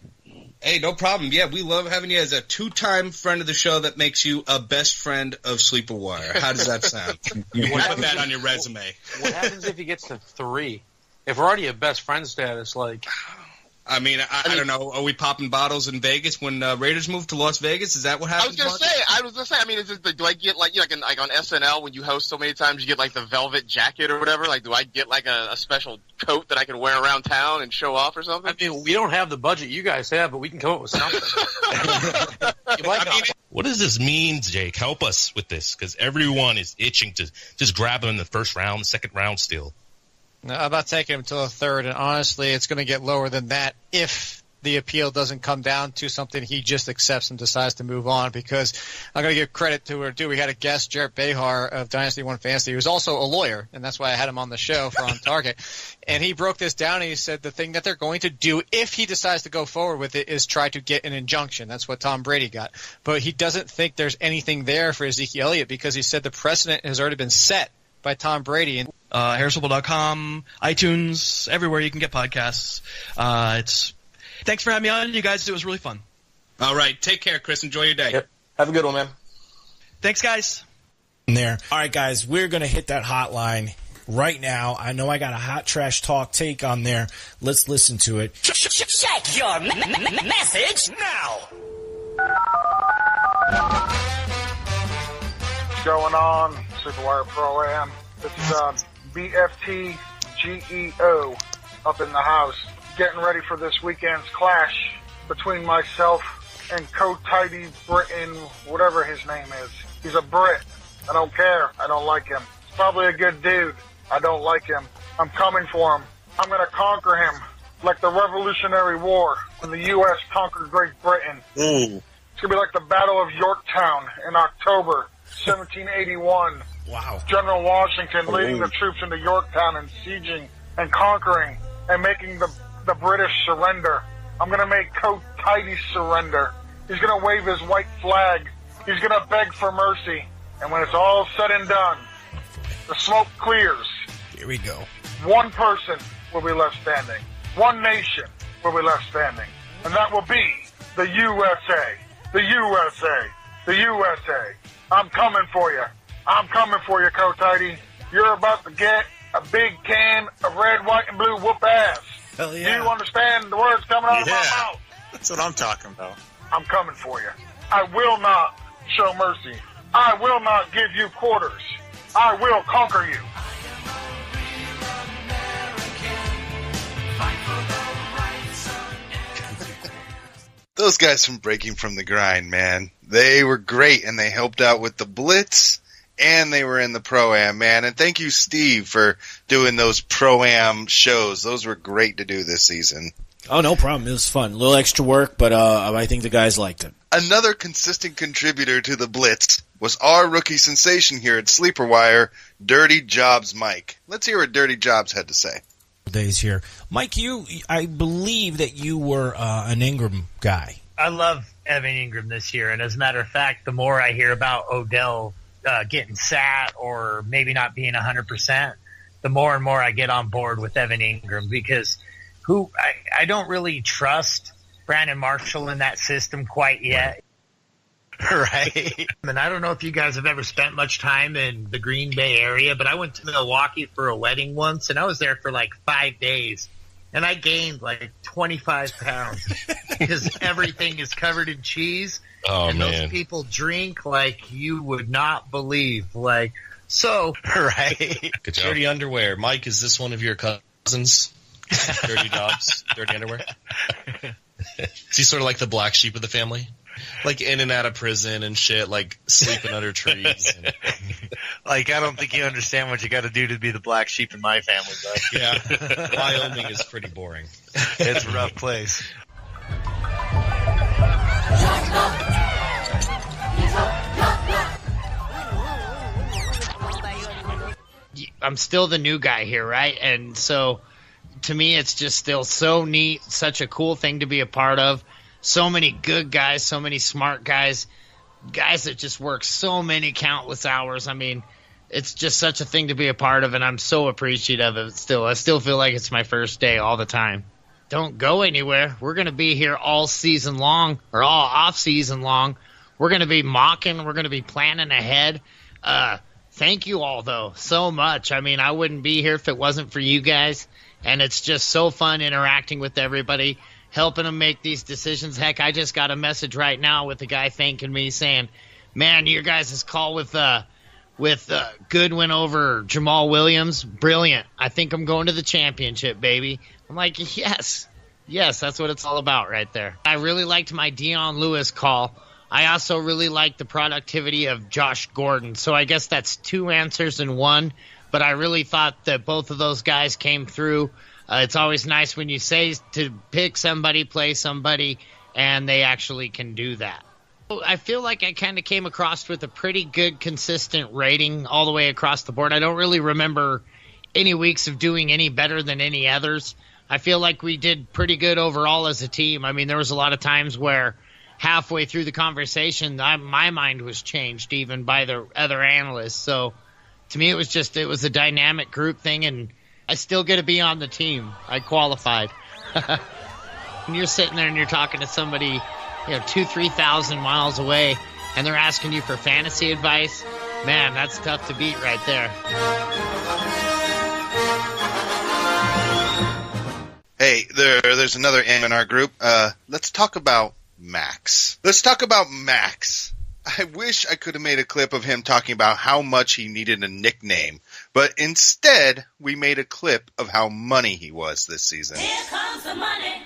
Hey, no problem. Yeah, we love having you as a two-time friend of the show that makes you a best friend of Sleeper Wire. How does that sound? You want to put that on your resume. What happens if he gets to 3? If we're already at best friend status, like... I mean, I don't know. Are we popping bottles in Vegas when Raiders move to Las Vegas? Is that what happens? I was gonna say. I mean, is it, do I get like on SNL when you host so many times you get like the velvet jacket or whatever? Like, do I get like a special coat that I can wear around town and show off or something? I mean, we don't have the budget you guys have, but we can come up with something. What does this mean, Jake? Help us with this, because everyone is itching to just grab him in the first round, the second round still. No, I'm not taking him till the third, and honestly, it's going to get lower than that if the appeal doesn't come down to something he just accepts and decides to move on, because I'm going to give credit to her, too. We had a guest, Jarrett Behar of Dynasty One Fantasy, who's also a lawyer, and that's why I had him on the show for On Target. And he broke this down, and he said the thing that they're going to do if he decides to go forward with it is try to get an injunction. That's what Tom Brady got. But he doesn't think there's anything there for Ezekiel Elliott, because he said the precedent has already been set by Tom Brady. And HarrisFootball.com, iTunes, everywhere you can get podcasts. Thanks for having me on, you guys. It was really fun. All right. Take care, Chris. Enjoy your day. Yep. Have a good one, man. Thanks, guys. There. All right, guys. We're going to hit that hotline right now. I know I got a hot trash talk take on there. Let's listen to it. Check your message now. What's going on? Superwire Pro-Am. This is BFT GEO up in the house. Getting ready for this weekend's clash between myself and Co-Tidy Britain, whatever his name is. He's a Brit. I don't care. I don't like him. He's probably a good dude. I don't like him. I'm coming for him. I'm going to conquer him like the Revolutionary War when the U.S. conquered Great Britain. It's going to be like the Battle of Yorktown in October 1781. Wow. General Washington leading the troops into Yorktown and sieging and conquering and making the British surrender. I'm going to make Co-Tidy surrender. He's going to wave his white flag. He's going to beg for mercy. And when it's all said and done, the smoke clears. Here we go. One person will be left standing. One nation will be left standing. And that will be the USA. The USA. The USA. I'm coming for you. I'm coming for you, Co-Tidy. You're about to get a big can of red, white, and blue whoop ass. Hell yeah. Do you understand the words coming out of my mouth? That's what I'm talking about. I'm coming for you. I will not show mercy. I will not give you quarters. I will conquer you. Those guys from Breaking from the Grind, man, they were great, and they helped out with the Blitz, and they were in the Pro-Am, man. And thank you, Steve, for doing those Pro-Am shows. Those were great to do this season. Oh, no problem. It was fun. A little extra work, but I think the guys liked it. Another consistent contributor to the Blitz was our rookie sensation here at Sleeper Wire, Dirty Jobs Mike. Let's hear what Dirty Jobs had to say. Days here. Mike, I believe that you were an Ingram guy. I love Evan Ingram this year, and as a matter of fact, the more I hear about Odell getting sat or maybe not being 100%, the more and more I get on board with Evan Ingram, because I don't really trust Brandon Marshall in that system quite yet. Right. And I don't know if you guys have ever spent much time in the Green Bay area, but I went to Milwaukee for a wedding once, and I was there for like 5 days. and I gained like 25 pounds because everything is covered in cheese. Oh, and man. those people drink like you would not believe. Like, so. Right. Good job. Dirty underwear. Mike, is this one of your cousins? Dirty Dobbs? Dirty underwear? Is he sort of like the black sheep of the family? Like in and out of prison and shit, like sleeping under trees. And... Like, I don't think you understand what you got to do to be the black sheep in my family, though. Yeah. Wyoming is pretty boring. It's a rough place. I'm still the new guy here, right? And so to me, it's just still so neat, such a cool thing to be a part of. So many good guys, so many smart guys that just work so many countless hours. I mean, it's just such a thing to be a part of, and I'm so appreciative of it still. I still feel like it's my first day all the time. Don't go anywhere. We're going to be here all season long, or all off season long. We're going to be mocking. We're going to be planning ahead. Thank you all, though, so much. I mean, I wouldn't be here if it wasn't for you guys, and it's just so fun interacting with everybody, helping them make these decisions. Heck, I just got a message right now with a guy thanking me saying, man, your guys' call with Goodwin over Jamal Williams, brilliant. I think I'm going to the championship, baby. I'm like, yes, that's what it's all about right there. I really liked my Dion Lewis call. I also really like the productivity of Josh Gordon. So I guess that's two answers in one, but I really thought that both of those guys came through. It's always nice when you say to pick somebody, play somebody, and they actually can do that. I feel like I kind of came across with a pretty good, consistent rating all the way across the board. I don't really remember any weeks of doing any better than any others. I feel like we did pretty good overall as a team. I mean, there was a lot of times where halfway through the conversation, my mind was changed even by the other analysts. So to me, it was a dynamic group thing, and I still get to be on the team. I qualified. When you're sitting there and you're talking to somebody, 2,000-3,000 miles away, and they're asking you for fantasy advice, man, that's tough to beat right there. Hey, there's another M in our group. Let's talk about Max. I wish I could have made a clip of him talking about how much he needed a nickname, but instead we made a clip of how money he was this season. Here comes the money.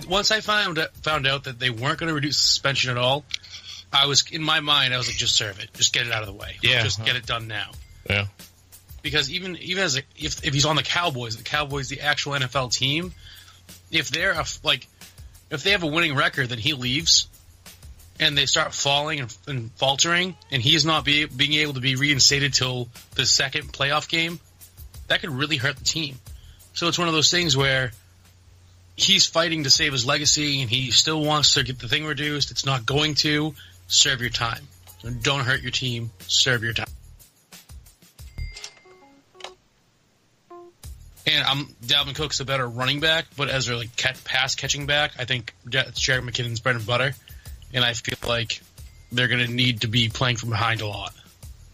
Once I found out that they weren't going to reduce suspension at all, I was like, just serve it, just get it out of the way, just get it done now. Yeah. Because even as if he's on the Cowboys, the actual NFL team, if they have a winning record, then he leaves, and they start falling and faltering, and he's not being able to be reinstated till the second playoff game, that could really hurt the team. So it's one of those things where he's fighting to save his legacy, and he still wants to get the thing reduced. It's not going to. Serve your time. Don't hurt your team. Serve your time. And Dalvin Cook's a better running back, but as a pass catching back, I think Jerick McKinnon's bread and butter, and I feel like they're going to need to be playing from behind a lot.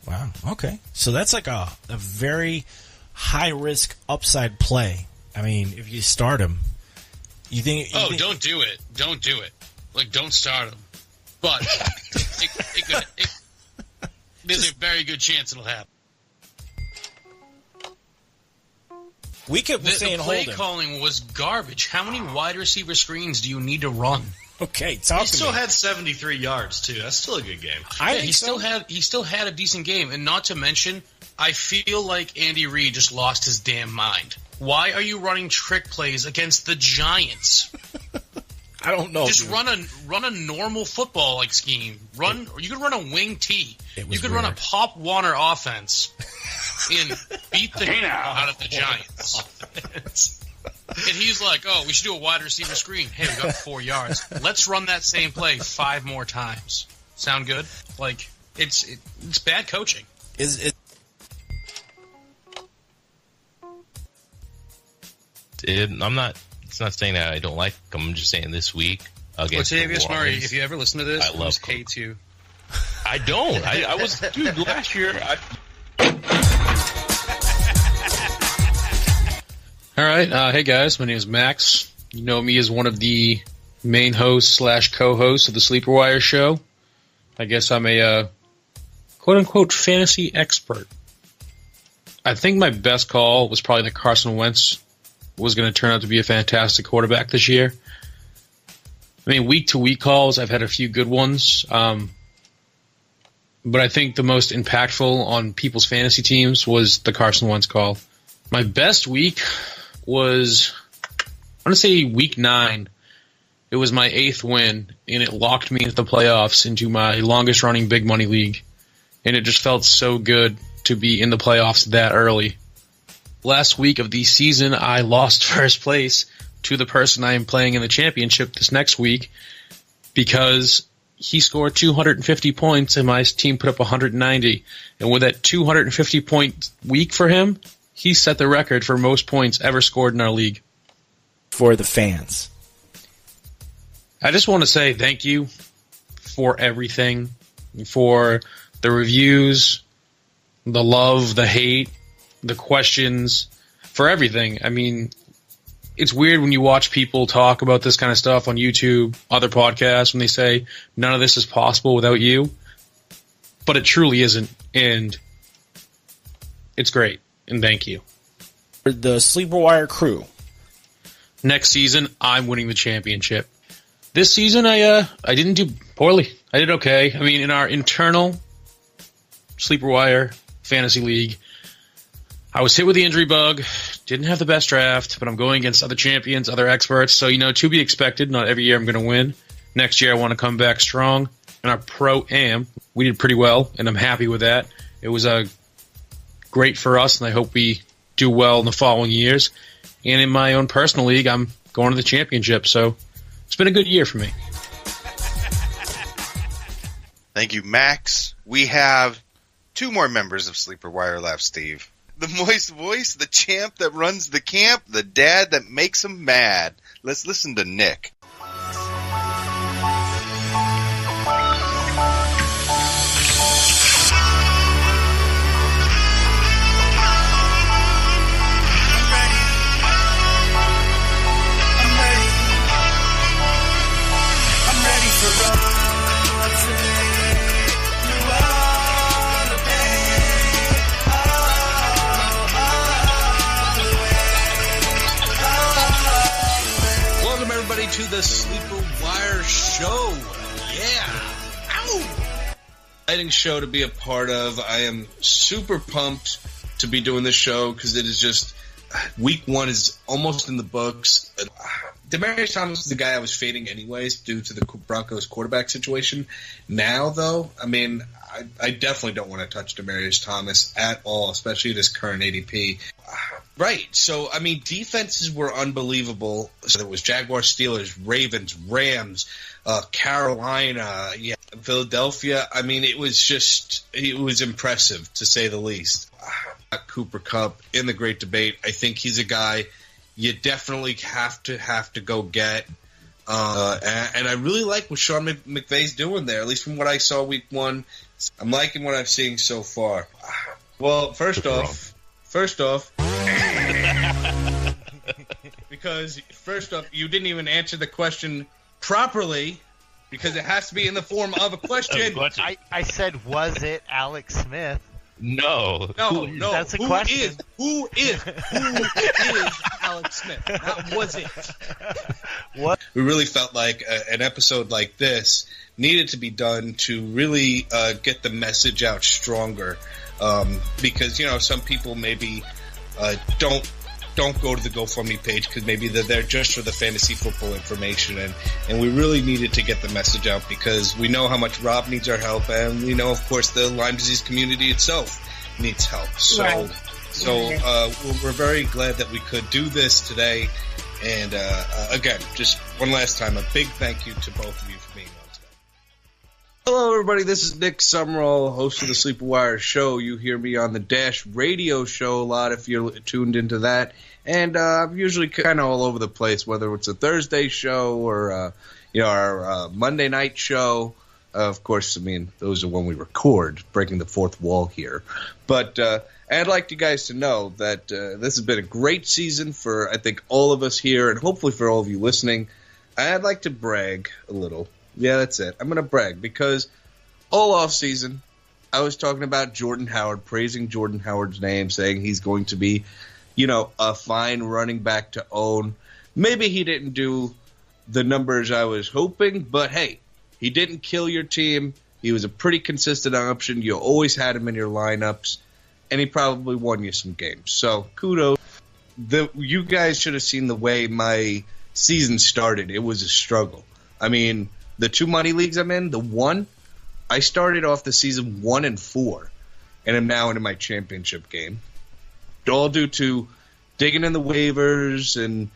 Wow. Okay. So that's like a very high risk upside play. I mean, if you start him, don't do it. Don't do it. Like, don't start him. But there's a very good chance it'll happen. The play calling was garbage. How many wide receiver screens do you need to run? Okay, he still had 73 yards too. That's still a good game. He still had a decent game, and not to mention, I feel like Andy Reid just lost his damn mind. Why are you running trick plays against the Giants? I don't know. Just run a normal football scheme. You could run a wing T. You could run a Pop Warner offense and beat the hell out of the Giants. And he's like, "Oh, we should do a wide receiver screen. Hey, we got 4 yards. Let's run that same play 5 more times." Sound good? It's bad coaching. Is it? I'm not. It's not saying that I don't like him. I'm just saying this week against Latavius Murray. If you ever listen to this, I love hates you. I don't. I was last year. All right. Hey, guys. My name is Max. You know me as one of the main hosts / co-hosts of the Sleeper Wire show. I guess I'm a quote-unquote fantasy expert. I think my best call was probably that Carson Wentz was going to turn out to be a fantastic quarterback this year. I mean, week-to-week calls, I've had a few good ones. But I think the most impactful on people's fantasy teams was the Carson Wentz call. My best week was, I want to say week 9. It was my 8th win, and it locked me into the playoffs into my longest-running big money league. And it just felt so good to be in the playoffs that early. Last week of the season, I lost first place to the person I am playing in the championship this next week because he scored 250 points and my team put up 190. And with that 250-point week for him, he set the record for most points ever scored in our league. For the fans, I just want to say thank you for everything, for the reviews, the love, the hate, the questions, for everything. I mean, it's weird when you watch people talk about this kind of stuff on YouTube, other podcasts, when they say none of this is possible without you. But it truly isn't, and it's great, and thank you. For the Sleeper Wire crew, next season, I'm winning the championship. This season, I didn't do poorly. I did okay. I mean, in our internal Sleeper Wire Fantasy League, I was hit with the injury bug, didn't have the best draft, but I'm going against other champions, other experts, so, to be expected. Not every year I'm going to win. Next year I want to come back strong. In our Pro-Am, we did pretty well, and I'm happy with that. It was great for us, and I hope we do well in the following years. And in my own personal league, I'm going to the championship, so it's been a good year for me. Thank you, Max. We have 2 more members of Sleeper Wire left, Steve. The moist voice, the champ that runs the camp, the dad that makes him mad. Let's listen to Nick. To the Sleeper Wire show. Yeah. Ow! Exciting show to be a part of. I am super pumped to be doing this show because it is just week 1 is almost in the books. Demaryius Thomas is the guy I was fading anyways due to the Broncos quarterback situation. Now, though, I mean, I definitely don't want to touch Demaryius Thomas at all, especially at his current ADP. Right. So, I mean, defenses were unbelievable. So there was Jaguars, Steelers, Ravens, Rams, Carolina, Philadelphia. I mean, it was impressive, to say the least. Cooper Kupp in the great debate. I think he's a guy you definitely have to go get. And I really like what Sean McVay's doing there, at least from what I saw week 1. I'm liking what I'm seeing so far. Well, first off, because you didn't even answer the question properly, because it has to be in the form of a question. I said, was it Alex Smith? No. That's a question. Who is Alex Smith? That was it. What? We really felt like an episode like this needed to be done to really get the message out stronger, because some people maybe don't go to the GoFundMe page because maybe they're there just for the fantasy football information, and we really needed to get the message out because we know how much Rob needs our help, and we know, of course, the Lyme disease community itself needs help. So we're very glad that we could do this today. And again, just one last time, a big thank you to both of you for being on today. Hello, everybody. This is Nick Summerall, host of the Sleeper Wire show. You hear me on the Dash Radio show a lot if you're tuned into that. And I'm usually kind of all over the place, whether it's a Thursday show or our Monday night show. Of course, I mean, those are when we record, breaking the fourth wall here. But I'd like you guys to know that this has been a great season for, I think, all of us here, and hopefully for all of you listening. I'd like to brag a little. Yeah, that's it. I'm going to brag because all off season, I was talking about Jordan Howard, praising Jordan Howard's name, saying he's going to be, a fine running back to own. Maybe he didn't do the numbers I was hoping, but hey, he didn't kill your team. He was a pretty consistent option. You always had him in your lineups, and he probably won you some games. So kudos. You guys should have seen the way my season started. It was a struggle. I mean, the 2 money leagues I'm in, the one, I started off the season 1-4, and I'm now into my championship game. All due to digging in the waivers and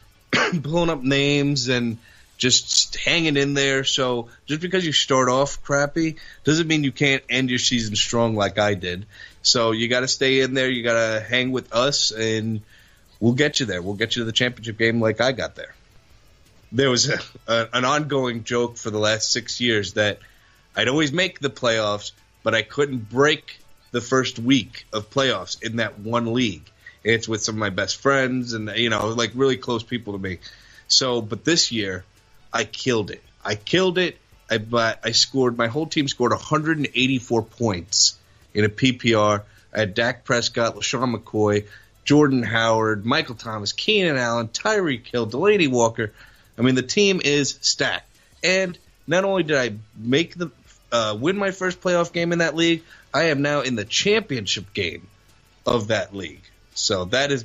pulling up names and just hanging in there. So just because you start off crappy doesn't mean you can't end your season strong like I did. So you got to stay in there. You got to hang with us, and we'll get you there. We'll get you to the championship game like I got there. There was an ongoing joke for the last 6 years that I'd always make the playoffs, but I couldn't break the first week of playoffs in that one league. It's with some of my best friends and, like really close people to me. So, but this year, I killed it. I scored, my whole team scored 184 points in a PPR. I had Dak Prescott, LaShawn McCoy, Jordan Howard, Michael Thomas, Keenan Allen, Tyreek Hill, Delaney Walker. I mean, the team is stacked. And not only did I make win my first playoff game in that league, I am now in the championship game of that league. So that has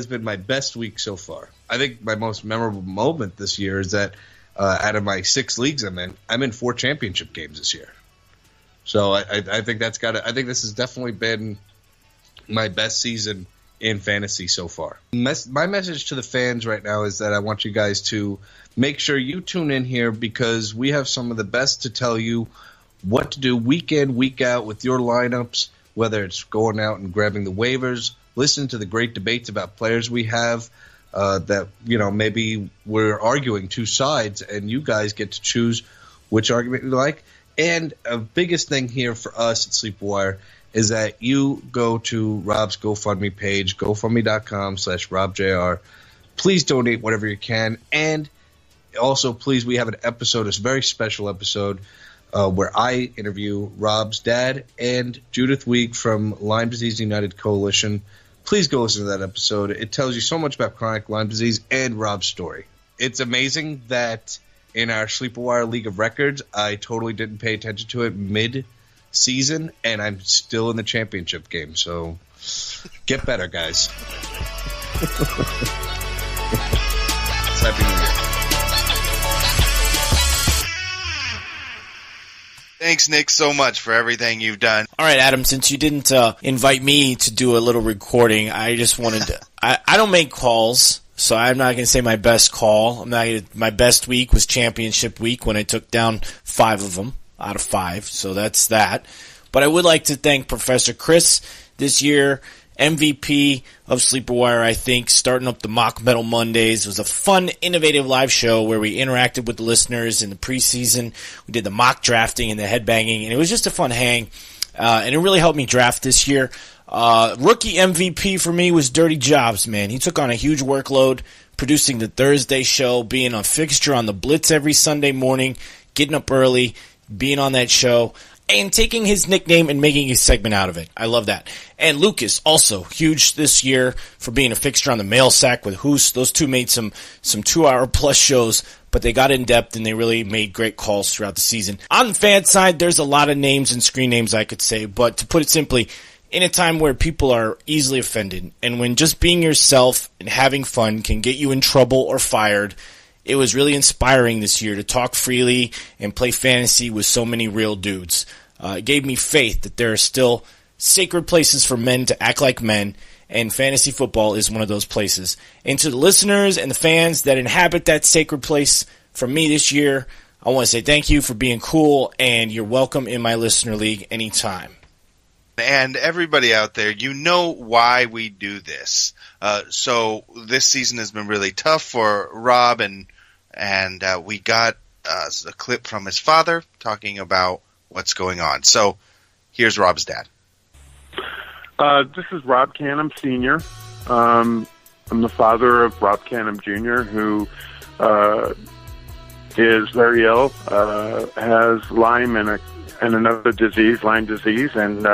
been my best week so far. I think my most memorable moment this year is that out of my 6 leagues I'm in 4 championship games this year. So I think I think this has definitely been my best season in fantasy so far. My message to the fans right now is that I want you guys to make sure you tune in here because we have some of the best to tell you what to do week in, week out with your lineups, whether it's going out and grabbing the waivers, listen to the great debates about players we have that, maybe we're arguing 2 sides and you guys get to choose which argument you like. And a biggest thing here for us at Sleeper Wire is that you go to Rob's GoFundMe page, gofundme.com/RobJR. Please donate whatever you can. And also, please, we have an episode, a very special episode, where I interview Rob's dad and Judith Week from Lyme Disease United Coalition. Please go listen to that episode. It tells you so much about chronic Lyme disease and Rob's story. It's amazing that in our Sleeper Wire League of Records, I totally didn't pay attention to it mid-season, and I'm still in the championship game. So get better, guys. Happy New Year. Thanks, Nick, so much for everything you've done. All right, Adam, since you didn't invite me to do a little recording, I just wanted to – I don't make calls, so I'm not going to say my best call. My best week was championship week when I took down 5 of them out of 5, so that's that. But I would like to thank Professor Chris this year, MVP of Sleeper Wire, I think, starting up the Mock Metal Mondays. It was a fun, innovative live show where we interacted with the listeners in the preseason. We did the mock drafting and the headbanging, and it was just a fun hang. And it really helped me draft this year. Rookie MVP for me was Dirty Jobs, man. He took on a huge workload, producing the Thursday show, being a fixture on the Blitz every Sunday morning, getting up early, being on that show, and taking his nickname and making a segment out of it. I love that. And Lucas, also huge this year for being a fixture on the Mail Sack with Hoos. Those two made some 2-hour-plus shows, but they got in depth and they really made great calls throughout the season. On the fan side, there's a lot of names and screen names I could say, but to put it simply, in a time where people are easily offended, and when just being yourself and having fun can get you in trouble or fired, it was really inspiring this year to talk freely and play fantasy with so many real dudes. It gave me faith that there are still sacred places for men to act like men, and fantasy football is one of those places. And to the listeners and the fans that inhabit that sacred place, from me this year, I want to say thank you for being cool, and you're welcome in my listener league anytime. And everybody out there, you know why we do this. So this season has been really tough for Rob, and we got a clip from his father talking about what's going on. So here's Rob's dad. This is Rob Canham Sr. I'm the father of Rob Canham Jr., who is very ill, has Lyme and another disease, Lyme disease, and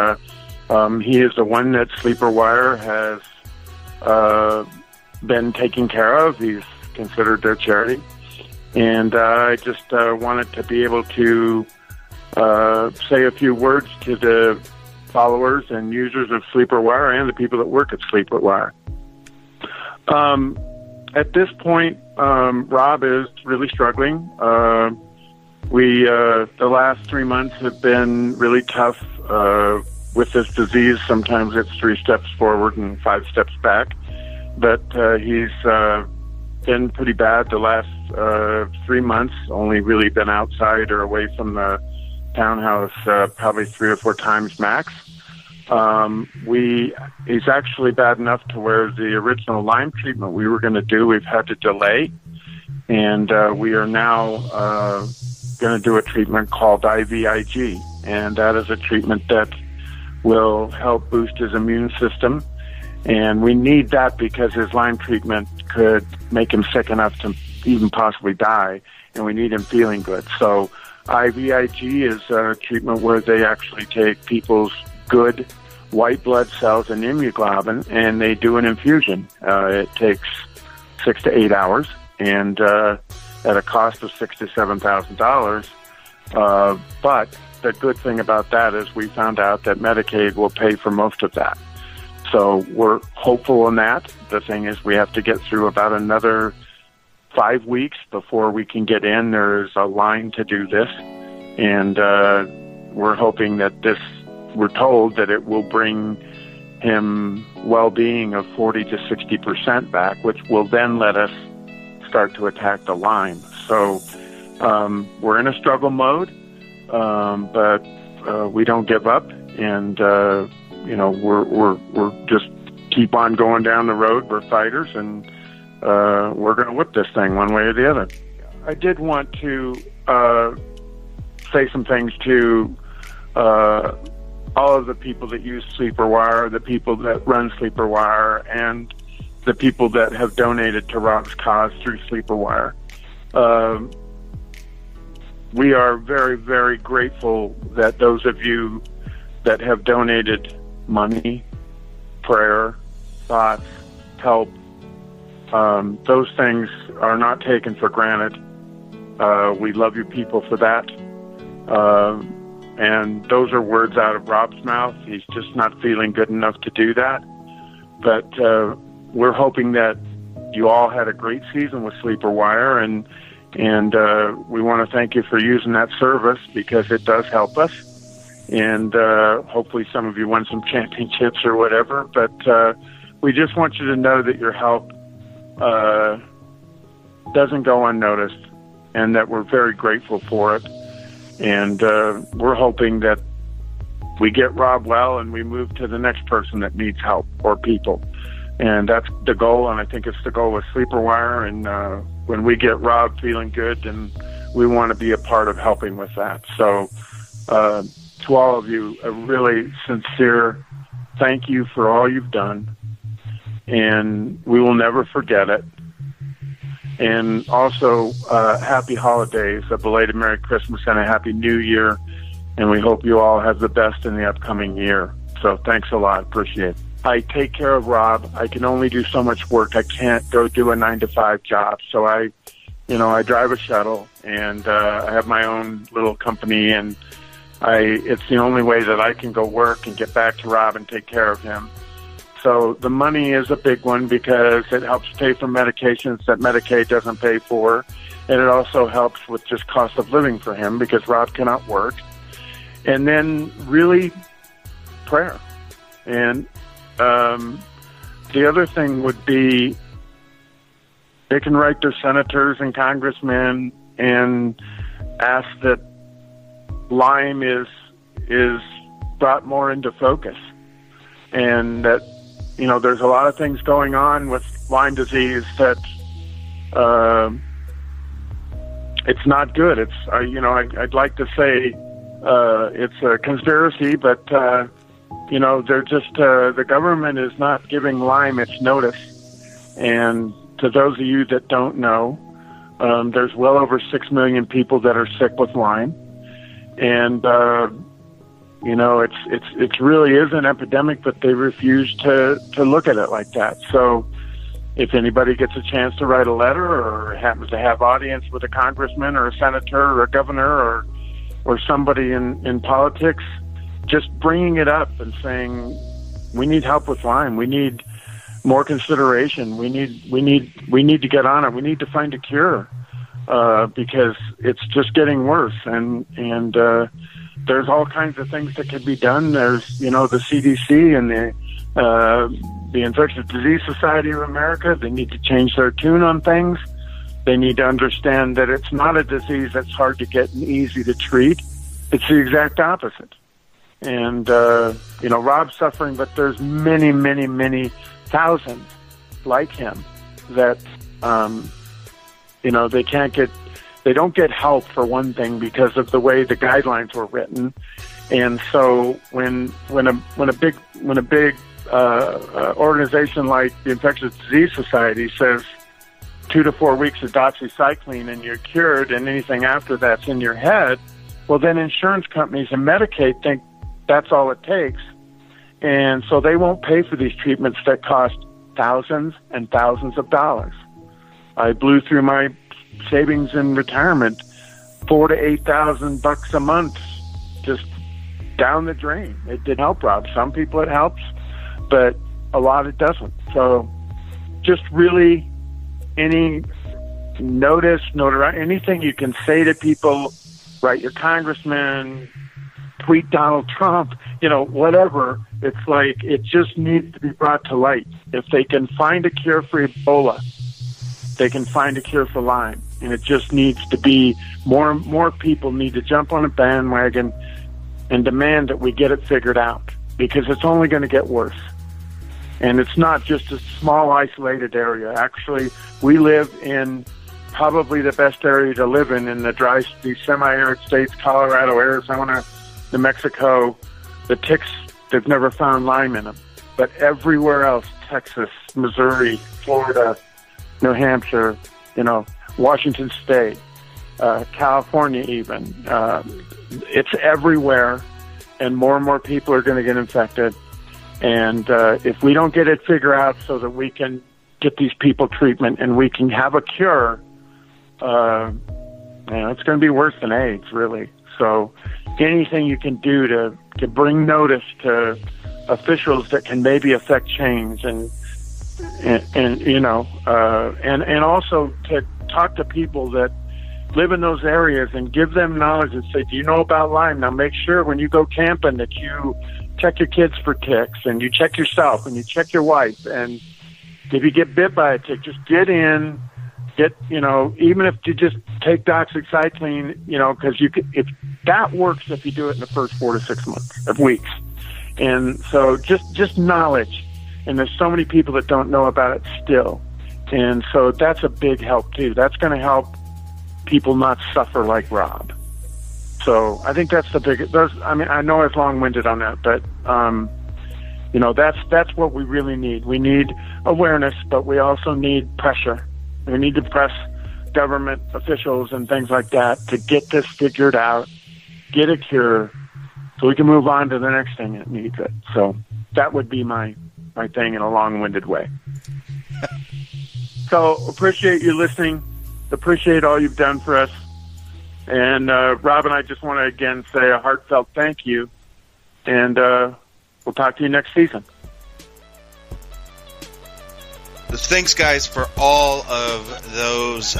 he is the one that Sleeper Wire has been taking care of. He's considered their charity. And I just wanted to be able to say a few words to the followers and users of Sleeper Wire and the people that work at Sleeper Wire. At this point, Rob is really struggling. The last 3 months have been really tough with this disease. Sometimes it's 3 steps forward and 5 steps back. But he's been pretty bad the last 3 months, only really been outside or away from the townhouse probably 3 or 4 times max. He's actually bad enough to where the original Lyme treatment we were going to do, we've had to delay. And we are now going to do a treatment called IVIG. And that is a treatment that will help boost his immune system. And we need that because his Lyme treatment could make him sick enough to even possibly die, and we need him feeling good. So IVIG is a treatment where they actually take people's good white blood cells and immunoglobulin, and they do an infusion. It takes 6 to 8 hours, and at a cost of $6,000 to $7,000. But the good thing about that is we found out that Medicaid will pay for most of that. So we're hopeful in that. The thing is we have to get through about another 5 weeks before we can get in. There's a line to do this. And we're hoping that we're told that it will bring him well-being of 40 to 60% back, which will then let us start to attack the Lyme. So we're in a struggle mode, but we don't give up. And we're just keep on going down the road. We're fighters, and we're going to whip this thing one way or the other. I did want to say some things to all of the people that use Sleeper Wire, the people that run Sleeper Wire, and the people that have donated to Rob's cause through Sleeper Wire. We are very, very grateful that those of you that have donated money, prayer, thoughts, help, those things are not taken for granted. We love you people for that. And those are words out of Rob's mouth. He's just not feeling good enough to do that. But we're hoping that you all had a great season with Sleeper Wire, and we want to thank you for using that service because it does help us. And hopefully some of you won some championships or whatever. But we just want you to know that your help doesn't go unnoticed, and that we're very grateful for it. And we're hoping that we get Rob well and we move to the next person that needs help or people. And that's the goal, and I think it's the goal with Sleeper Wire. And when we get Rob feeling good, then we want to be a part of helping with that. So to all of you, a really sincere thank you for all you've done, and we will never forget it. And also, happy holidays, a belated Merry Christmas, and a Happy New Year. And we hope you all have the best in the upcoming year. So thanks a lot. Appreciate it. I take care of Rob. I can only do so much work. I can't go do a 9-to-5 job. So I drive a shuttle, and I have my own little company, and it's the only way that I can go work and get back to Rob and take care of him. So the money is a big one because it helps pay for medications that Medicaid doesn't pay for. And it also helps with just cost of living for him because Rob cannot work. And then really prayer. And the other thing would be they can write their senators and congressmen and ask that Lyme is brought more into focus. And that, there's a lot of things going on with Lyme disease that it's not good. It's I'd like to say it's a conspiracy, but they're just the government is not giving Lyme its notice. And to those of you that don't know, there's well over 6 million people that are sick with Lyme, and it really is an epidemic, but they refuse to look at it like that. So if anybody gets a chance to write a letter or happens to have audience with a congressman or a senator or a governor or somebody in politics, just bringing it up and saying, we need help with Lyme. We need more consideration. We need to get on it. We need to find a cure, because it's just getting worse. And there's all kinds of things that can be done. There's, the CDC and the Infectious Disease Society of America. They need to change their tune on things. They need to understand that it's not a disease that's hard to get and easy to treat. It's the exact opposite. And, Rob's suffering, but there's many, many, many thousands like him that, they don't get help, for one thing, because of the way the guidelines were written. And so when a big organization like the Infectious Disease Society says 2 to 4 weeks of doxycycline and you're cured, and anything after that's in your head, well, then insurance companies and Medicaid think that's all it takes. And so they won't pay for these treatments that cost thousands and thousands of dollars. I blew through my savings in retirement, $4,000 to $8,000 a month, just down the drain. It did help, Rob. Some people it helps, but a lot it doesn't. So just really any notoriety, anything you can say to people, write your congressman, tweet Donald Trump, whatever. It's like, it just needs to be brought to light. If they can find a cure for Ebola, they can find a cure for Lyme. And it just needs to be more people need to jump on a bandwagon and demand that we get it figured out, because it's only going to get worse. And it's not just a small isolated area. Actually, we live in probably the best area to live in the semi-arid states, Colorado, Arizona, New Mexico. The ticks, they've never found Lyme in them. But everywhere else, Texas, Missouri, Florida, New Hampshire, Washington State, California even. It's everywhere, and more people are going to get infected. And if we don't get it figured out so that we can get these people treatment and we can have a cure, it's going to be worse than AIDS, really. So anything you can do to bring notice to officials that can maybe affect change and also to talk to people that live in those areas and give them knowledge and say, do you know about Lyme? Now make sure when you go camping that you check your kids for ticks, and you check yourself, and you check your wife. And if you get bit by a tick, just even if you just take doxycycline, because if that works, if you do it in the first 4 to 6 months of weeks. And so just knowledge. And there's so many people that don't know about it still. And so that's a big help too. That's going to help people not suffer like Rob. So I think that's the biggest. I know I was long-winded on that, but that's what we really need. We need awareness, but we also need pressure. We need to press government officials and things like that to get this figured out, get a cure, so we can move on to the next thing that needs it. So that would be my thing in a long-winded way. So appreciate you listening. Appreciate all you've done for us. And Rob and I just want to again say a heartfelt thank you. And we'll talk to you next season. Thanks, guys, for all of those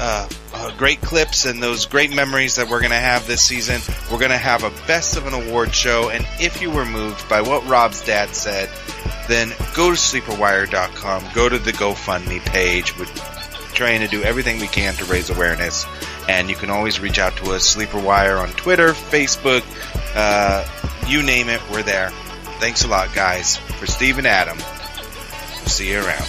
great clips and those great memories that we're going to have this season. We're going to have a best of an award show. And if you were moved by what Rob's dad said, then go to sleeperwire.com. Go to the GoFundMe page. We're trying to do everything we can to raise awareness. And you can always reach out to us, Sleeperwire, on Twitter, Facebook, you name it, we're there. Thanks a lot, guys. For Steve and Adam, we'll see you around.